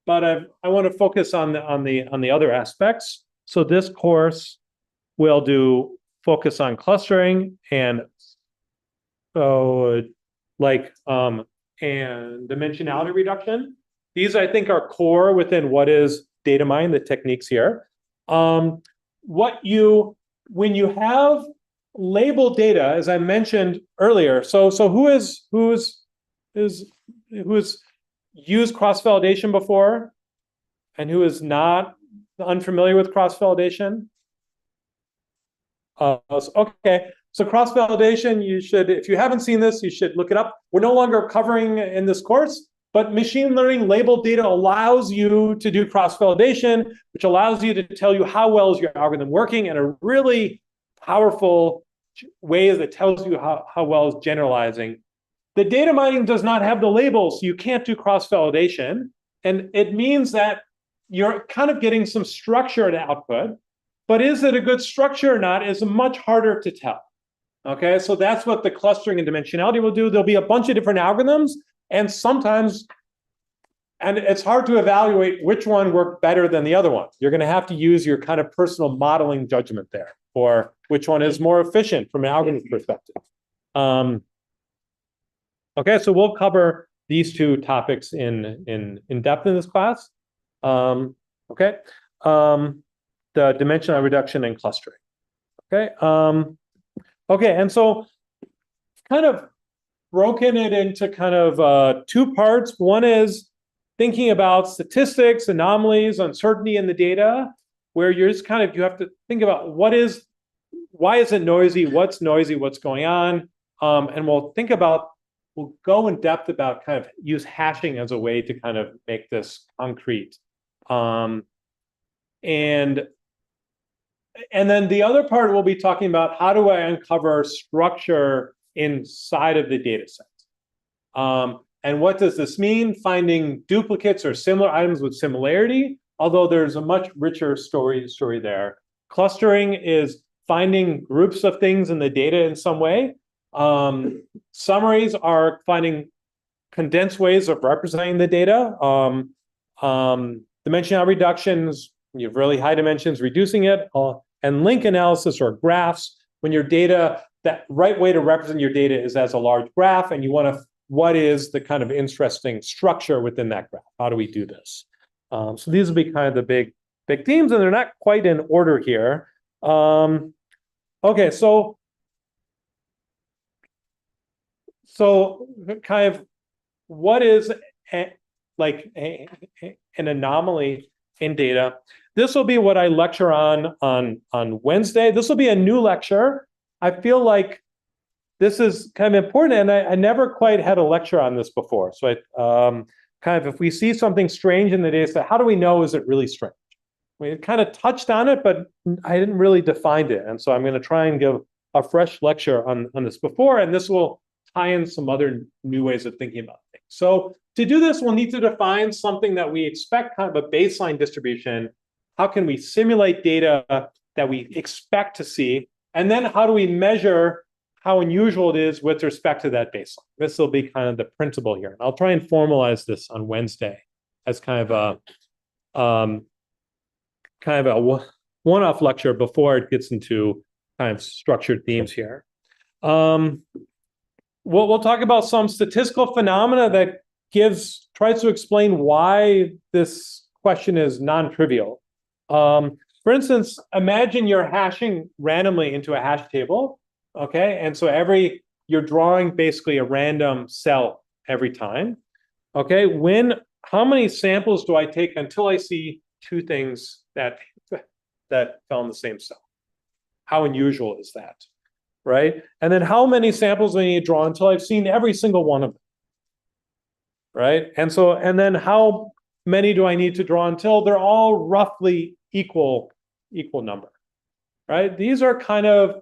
but I want to focus on the other aspects. So this course will focus on clustering and So like and dimensionality reduction. These I think are core within what is data mining, the techniques here. When you have labeled data, as I mentioned earlier, so who has used cross-validation before and who is not unfamiliar with cross-validation? Okay, so cross-validation, you should, if you haven't seen this, you should look it up. We're no longer covering in this course, but machine learning labeled data allows you to do cross-validation, which allows you to tell you how well is your algorithm working in a really powerful way that tells you how well is generalizing. The data mining does not have the labels, so you can't do cross-validation. And it means that you're kind of getting some structured output. But is it a good structure or not is much harder to tell. Okay, so that's what the clustering and dimensionality will do. There'll be a bunch of different algorithms, and sometimes, and it's hard to evaluate which one worked better than the other one. You're going to have to use your kind of personal modeling judgment there, or which one is more efficient from an algorithm perspective. Okay, so we'll cover these two topics in depth in this class. Okay. The dimensional reduction and clustering. Okay. Okay, and so kind of broken it into kind of two parts. One is thinking about statistics, anomalies, uncertainty in the data, where you're just kind of, you have to think about why is it noisy, what's going on, and we'll go in depth about kind of use hashing as a way to kind of make this concrete. And then the other part we'll be talking about how do I uncover structure inside of the data set. And what does this mean? Finding duplicates or similar items with similarity, although there's a much richer story there. Clustering is finding groups of things in the data in some way. Summaries are finding condensed ways of representing the data. Dimensional reductions, you have really high dimensions, reducing it, and link analysis or graphs, when your data, that right way to represent your data is as a large graph, and you want to, what is the kind of interesting structure within that graph? How do we do this? So these will be kind of the big themes, and they're not quite in order here. Okay, so kind of what is an anomaly in data? This will be what I lecture on Wednesday. This will be a new lecture. I feel like this is kind of important, and I never quite had a lecture on this before. So kind of, if we see something strange in the data set, how do we know is it really strange? We kind of touched on it, but I didn't really define it. And so I'm going to try and give a fresh lecture on this before, and this will tie in some other new ways of thinking about things. So to do this, we'll need to define something that we expect, kind of a baseline distribution. How can we simulate data that we expect to see? And then how do we measure how unusual it is with respect to that baseline? This will be kind of the principle here. And I'll try and formalize this on Wednesday as kind of a one-off lecture before it gets into kind of structured themes here. We'll talk about some statistical phenomena that tries to explain why this question is non-trivial. For instance, imagine you're hashing randomly into a hash table, okay? And so you're drawing basically a random cell every time, okay? How many samples do I take until I see two things that fell in the same cell? How unusual is that, right? And then how many samples do I need to draw until I've seen every single one of them, right? And then how many do I need to draw until they're all roughly equal number, right? These are kind of,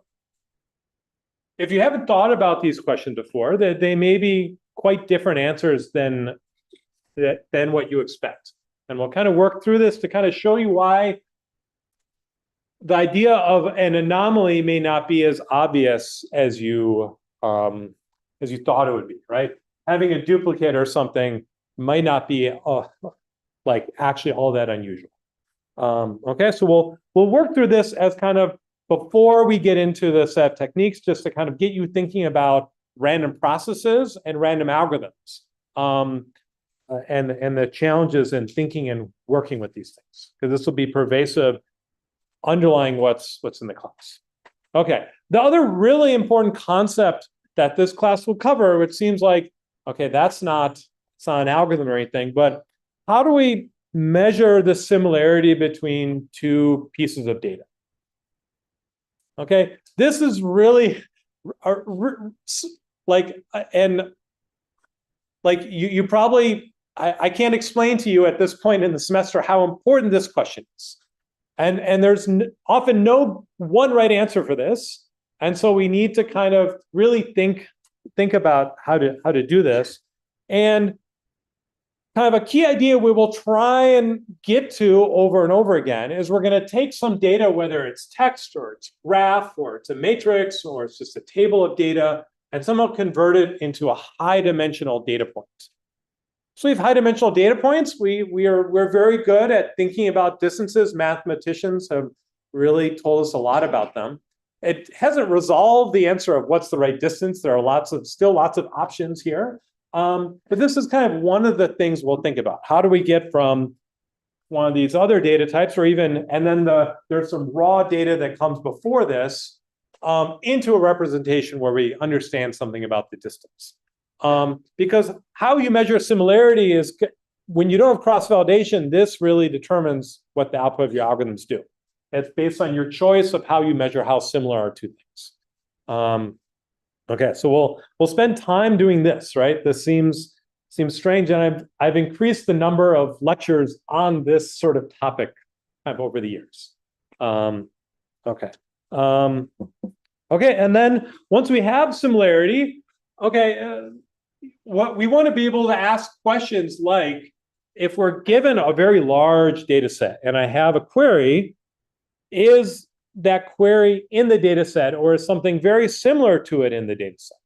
if you haven't thought about these questions before, that they may be quite different answers than what you expect. And we'll kind of work through this to kind of show you why the idea of an anomaly may not be as obvious as you thought it would be, right? Having a duplicate or something might not be like actually all that unusual. Okay, so we'll work through this as kind of before we get into the set of techniques, just to kind of get you thinking about random processes and random algorithms, and the challenges in thinking and working with these things, because this will be pervasive underlying what's in the class. Okay, the other really important concept that this class will cover, which seems like, okay, it's not an algorithm or anything, but how do we measure the similarity between two pieces of data? Okay, this is really you probably, I can't explain to you at this point in the semester how important this question is. And there's often no one right answer for this. And so we need to kind of really think about how to do this. And kind of a key idea we will try and get to over and over again is we're going to take some data, whether it's text or it's graph or it's a matrix or it's just a table of data, and somehow convert it into a high dimensional data point. So we have high dimensional data points. We're very good at thinking about distances. Mathematicians have really told us a lot about them. It hasn't resolved the answer of what's the right distance. There are still lots of options here. But this is kind of one of the things we'll think about. How do we get from one of these other data types, or even, and then there's some raw data that comes before this, into a representation where we understand something about the distance. Because how you measure similarity is, when you don't have cross-validation, this really determines what the output of your algorithms do. It's based on your choice of how you measure how similar are two things. Okay, so we'll spend time doing this, right? This seems strange, and I've increased the number of lectures on this sort of topic kind of over the years. Okay. Okay, and then once we have similarity, okay, what we want to be able to ask questions like, if we're given a very large data set and I have a query, is that query in the data set, or is something very similar to it in the data set?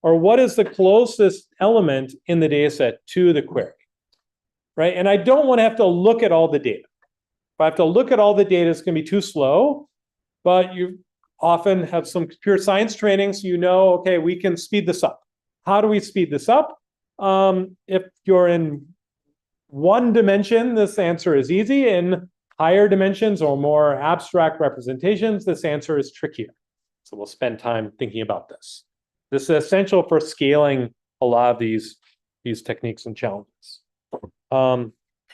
Or what is the closest element in the data set to the query, right? And I don't want to have to look at all the data. If I have to look at all the data, it's going to be too slow, but you often have some computer science training, so you know, okay, we can speed this up. How do we speed this up? If you're in one dimension, this answer is easy. In higher dimensions or more abstract representations, this answer is trickier. So we'll spend time thinking about this. This is essential for scaling a lot of these techniques and challenges.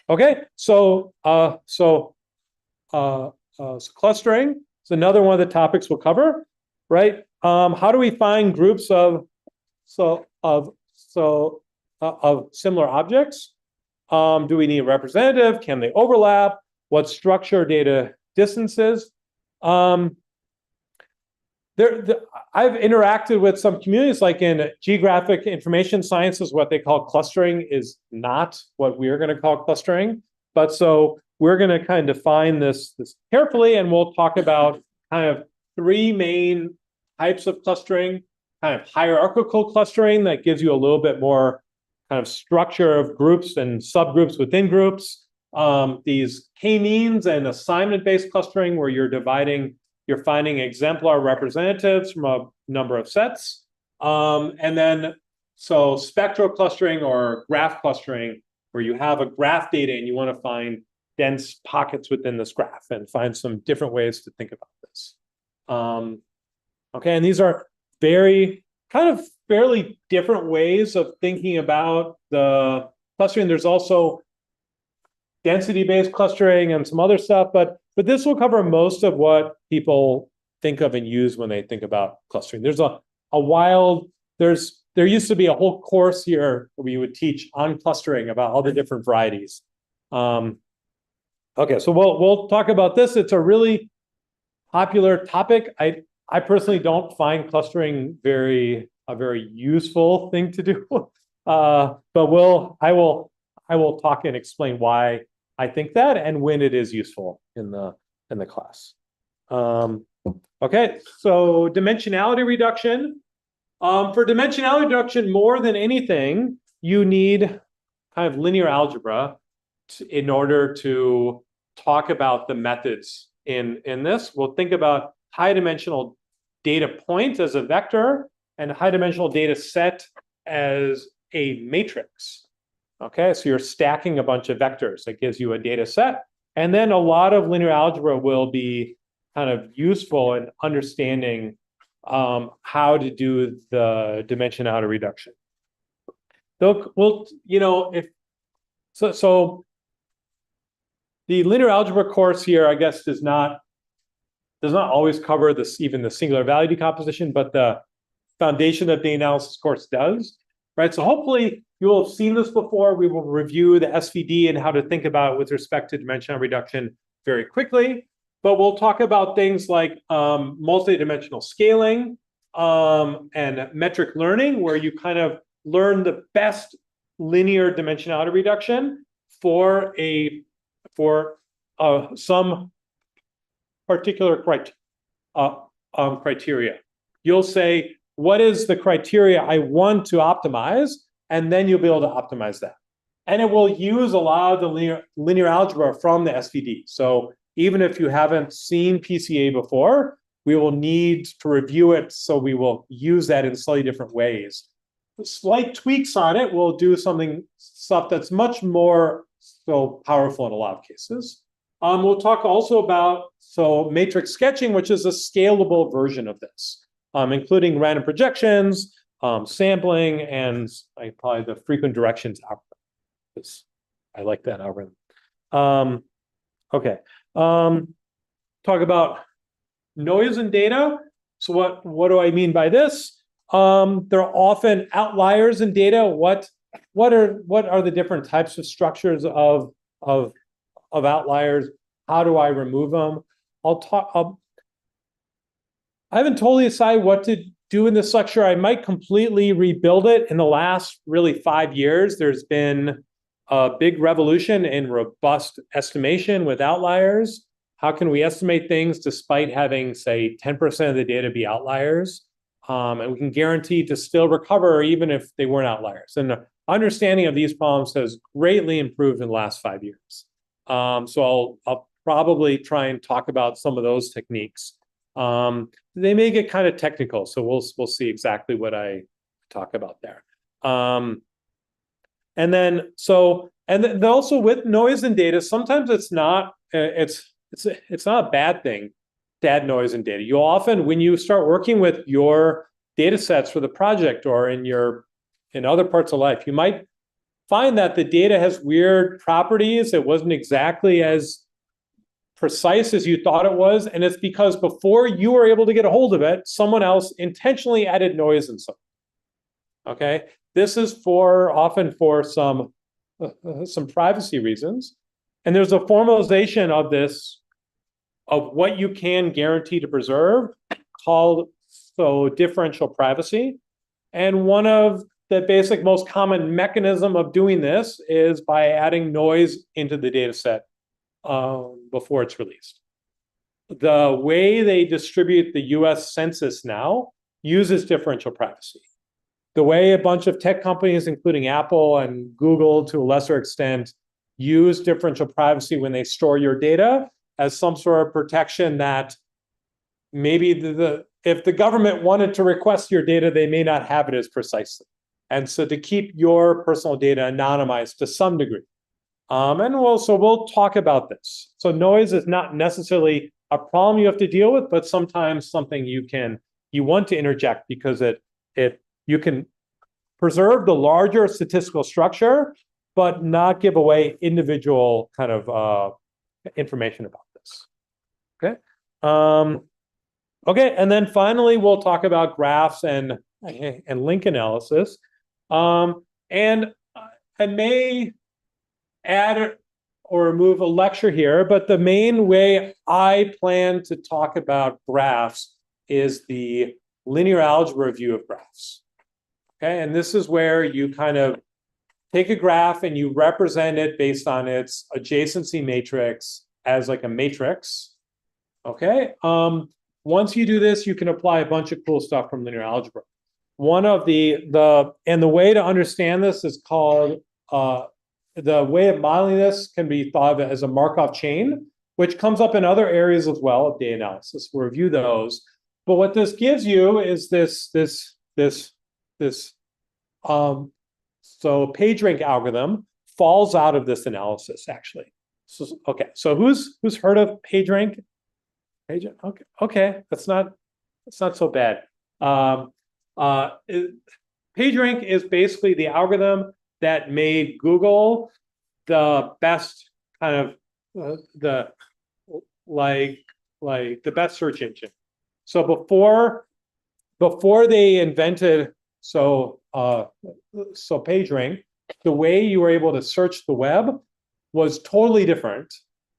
Okay, so clustering is another one of the topics we'll cover, right? How do we find groups of similar objects? Do we need a representative? Can they overlap? What structure data distances? I've interacted with some communities, like in geographic information sciences, what they call clustering is not what we're going to call clustering. But so we're going to kind of define this carefully, and we'll talk about kind of three main types of clustering. Kind of hierarchical clustering that gives you a little bit more kind of structure of groups and subgroups within groups. These k-means and assignment-based clustering, where you're finding exemplar representatives from a number of sets. And then, so spectral clustering or graph clustering, where you have a graph data and you want to find dense pockets within this graph and find some different ways to think about this. Okay, and these are fairly different ways of thinking about the clustering. There's also density-based clustering and some other stuff, but this will cover most of what people think of and use when they think about clustering. There's there used to be a whole course here where we would teach on clustering about all the different varieties. Okay, so we'll talk about this. It's a really popular topic. I personally don't find clustering a very useful thing to do, but I will talk and explain why I think that and when it is useful in the class. Okay, so dimensionality reduction. For dimensionality reduction, more than anything, you need kind of linear algebra in order to talk about the methods in this. We'll think about high dimensional data points as a vector, and high dimensional data set as a matrix. Okay, so you're stacking a bunch of vectors that gives you a data set. And then a lot of linear algebra will be kind of useful in understanding how to do the dimensionality reduction. Well, so the linear algebra course here, I guess, does not always cover this, even the singular value decomposition, but the foundation of the analysis course does, right? So hopefully you will have seen this before. We will review the SVD and how to think about it with respect to dimensional reduction very quickly. But we'll talk about things like multi-dimensional scaling and metric learning, where you kind of learn the best linear dimensionality reduction for some particular criteria. You'll say, what is the criteria I want to optimize? And then you'll be able to optimize that. And it will use a lot of the linear algebra from the SVD. So even if you haven't seen PCA before, we will need to review it. So we will use that in slightly different ways. The slight tweaks on it will do stuff that's much more powerful in a lot of cases. We'll talk also about matrix sketching, which is a scalable version of this, including random projections, sampling, and probably the frequent directions algorithm. I like that algorithm. Okay. Talk about noise in data. So what do I mean by this? There are often outliers in data. What are the different types of structures of outliers? How do I remove them? I haven't totally decided what to do in this lecture. I might completely rebuild it. In the last really 5 years, there's been a big revolution in robust estimation with outliers. How can we estimate things despite having, say, 10% of the data be outliers? And we can guarantee to still recover even if they weren't outliers. And the understanding of these problems has greatly improved in the last 5 years. So I'll probably try and talk about some of those techniques. They may get kind of technical, so we'll see exactly what I talk about there. And then also with noise in data, sometimes it's not a bad thing to add noise in data. You'll often, when you start working with your data sets for the project or in other parts of life, you might find that the data has weird properties. It wasn't exactly as precise as you thought it was. And it's because before you were able to get a hold of it, someone else intentionally added noise in something. Okay. This is often for some privacy reasons. And there's a formalization of this, of what you can guarantee to preserve, called differential privacy. And one of the basic most common mechanism of doing this is by adding noise into the data set before it's released. The way they distribute the US Census now uses differential privacy. The way a bunch of tech companies, including Apple and Google to a lesser extent, use differential privacy when they store your data as some sort of protection that maybe if the government wanted to request your data, they may not have it as precisely. And so to keep your personal data anonymized to some degree. And we'll talk about this. So noise is not necessarily a problem you have to deal with, but sometimes something you want to interject because you can preserve the larger statistical structure, but not give away individual kind of information about this. Okay. Okay, and then finally we'll talk about graphs and link analysis. And I may add or remove a lecture here, but the main way I plan to talk about graphs is the linear algebra view of graphs. Okay, and this is where you kind of take a graph and you represent it based on its adjacency matrix as like a matrix. Okay, once you do this, you can apply a bunch of cool stuff from linear algebra. One of the way to understand this is called the way of modeling this can be thought of as a Markov chain, which comes up in other areas as well of data analysis. We'll review those. But what this gives you is this so PageRank algorithm falls out of this analysis, actually. So, okay, so who's heard of PageRank? Okay, that's not so bad. PageRank is basically the algorithm that made Google the best kind of the best search engine. So before they invented PageRank, the way you were able to search the web was totally different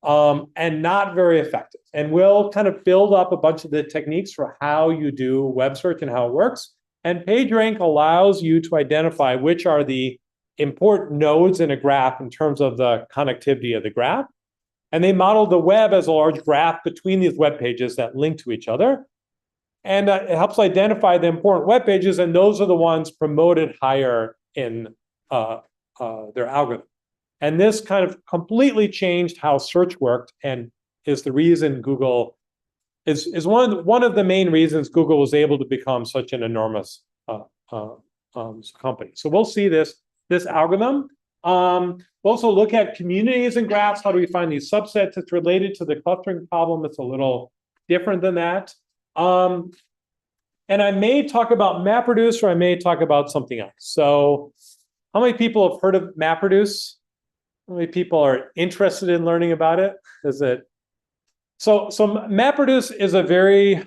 and not very effective. And we'll kind of build up a bunch of the techniques for how you do web search and how it works. And PageRank allows you to identify which are the important nodes in a graph in terms of the connectivity of the graph. And they modeled the web as a large graph between these web pages that link to each other. And it helps identify the important web pages, and those are the ones promoted higher in their algorithm. And this kind of completely changed how search worked, and is the reason Google is one of the main reasons Google was able to become such an enormous company. So we'll see this algorithm. We'll also look at communities and graphs. How do we find these subsets? It's related to the clustering problem. It's a little different than that. And I may talk about MapReduce, or I may talk about something else. So how many people have heard of MapReduce? How many people are interested in learning about it? So MapReduce is a very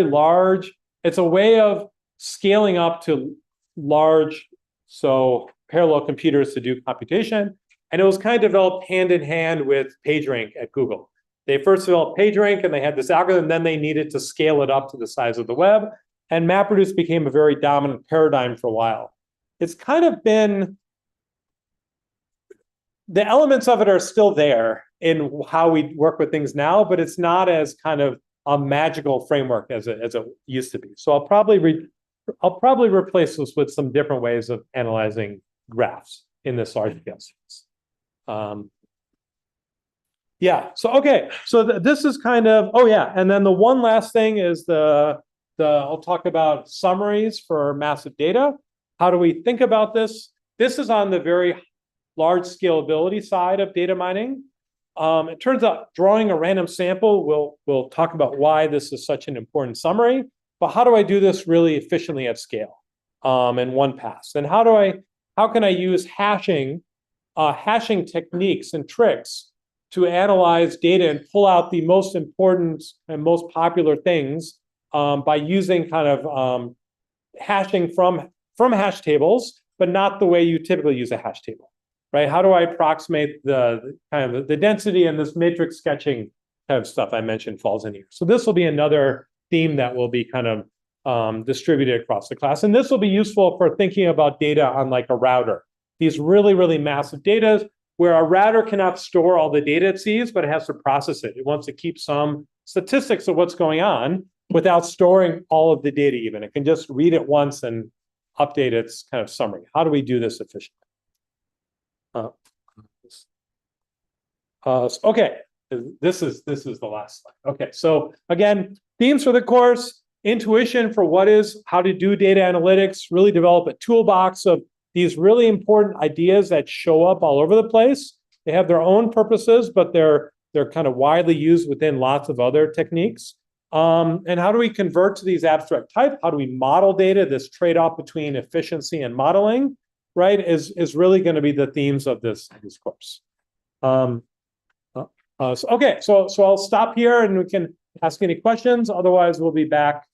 large, it's a way of scaling up to large, so parallel computers to do computation. And it was kind of developed hand in hand with PageRank at Google. They first developed PageRank and they had this algorithm, then they needed to scale it up to the size of the web. And MapReduce became a very dominant paradigm for a while. It's kind of been, the elements of it are still there in how we work with things now, but it's not as kind of a magical framework as it used to be. So I'll probably replace this with some different ways of analyzing graphs in this large scale sense. Yeah. So okay. So this is kind of, oh yeah. And then the one last thing is I'll talk about summaries for massive data. How do we think about this? This is on the very large scalability side of data mining. It turns out drawing a random sample, we'll talk about why this is such an important summary, but how do I do this really efficiently at scale in one pass? And how can I use hashing techniques and tricks to analyze data and pull out the most important and most popular things by using kind of hashing from hash tables, but not the way you typically use a hash table. Right? How do I approximate the kind of the density, and this matrix sketching kind of stuff I mentioned falls in here. So this will be another theme that will be kind of distributed across the class. And this will be useful for thinking about data on like a router. These really, really massive data where a router cannot store all the data it sees, but it has to process it. It wants to keep some statistics of what's going on without storing all of the data even. It can just read it once and update its kind of summary. How do we do this efficiently? Okay, this is the last slide. Okay, so again, themes for the course: intuition for how to do data analytics, really develop a toolbox of these really important ideas that show up all over the place. They have their own purposes, but they're kind of widely used within lots of other techniques. And how do we convert to these abstract type? How do we model data? This trade-off between efficiency and modeling, right, is really going to be the themes of this course. Okay, so I'll stop here and we can ask any questions. Otherwise, we'll be back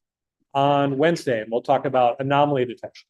on Wednesday and we'll talk about anomaly detection.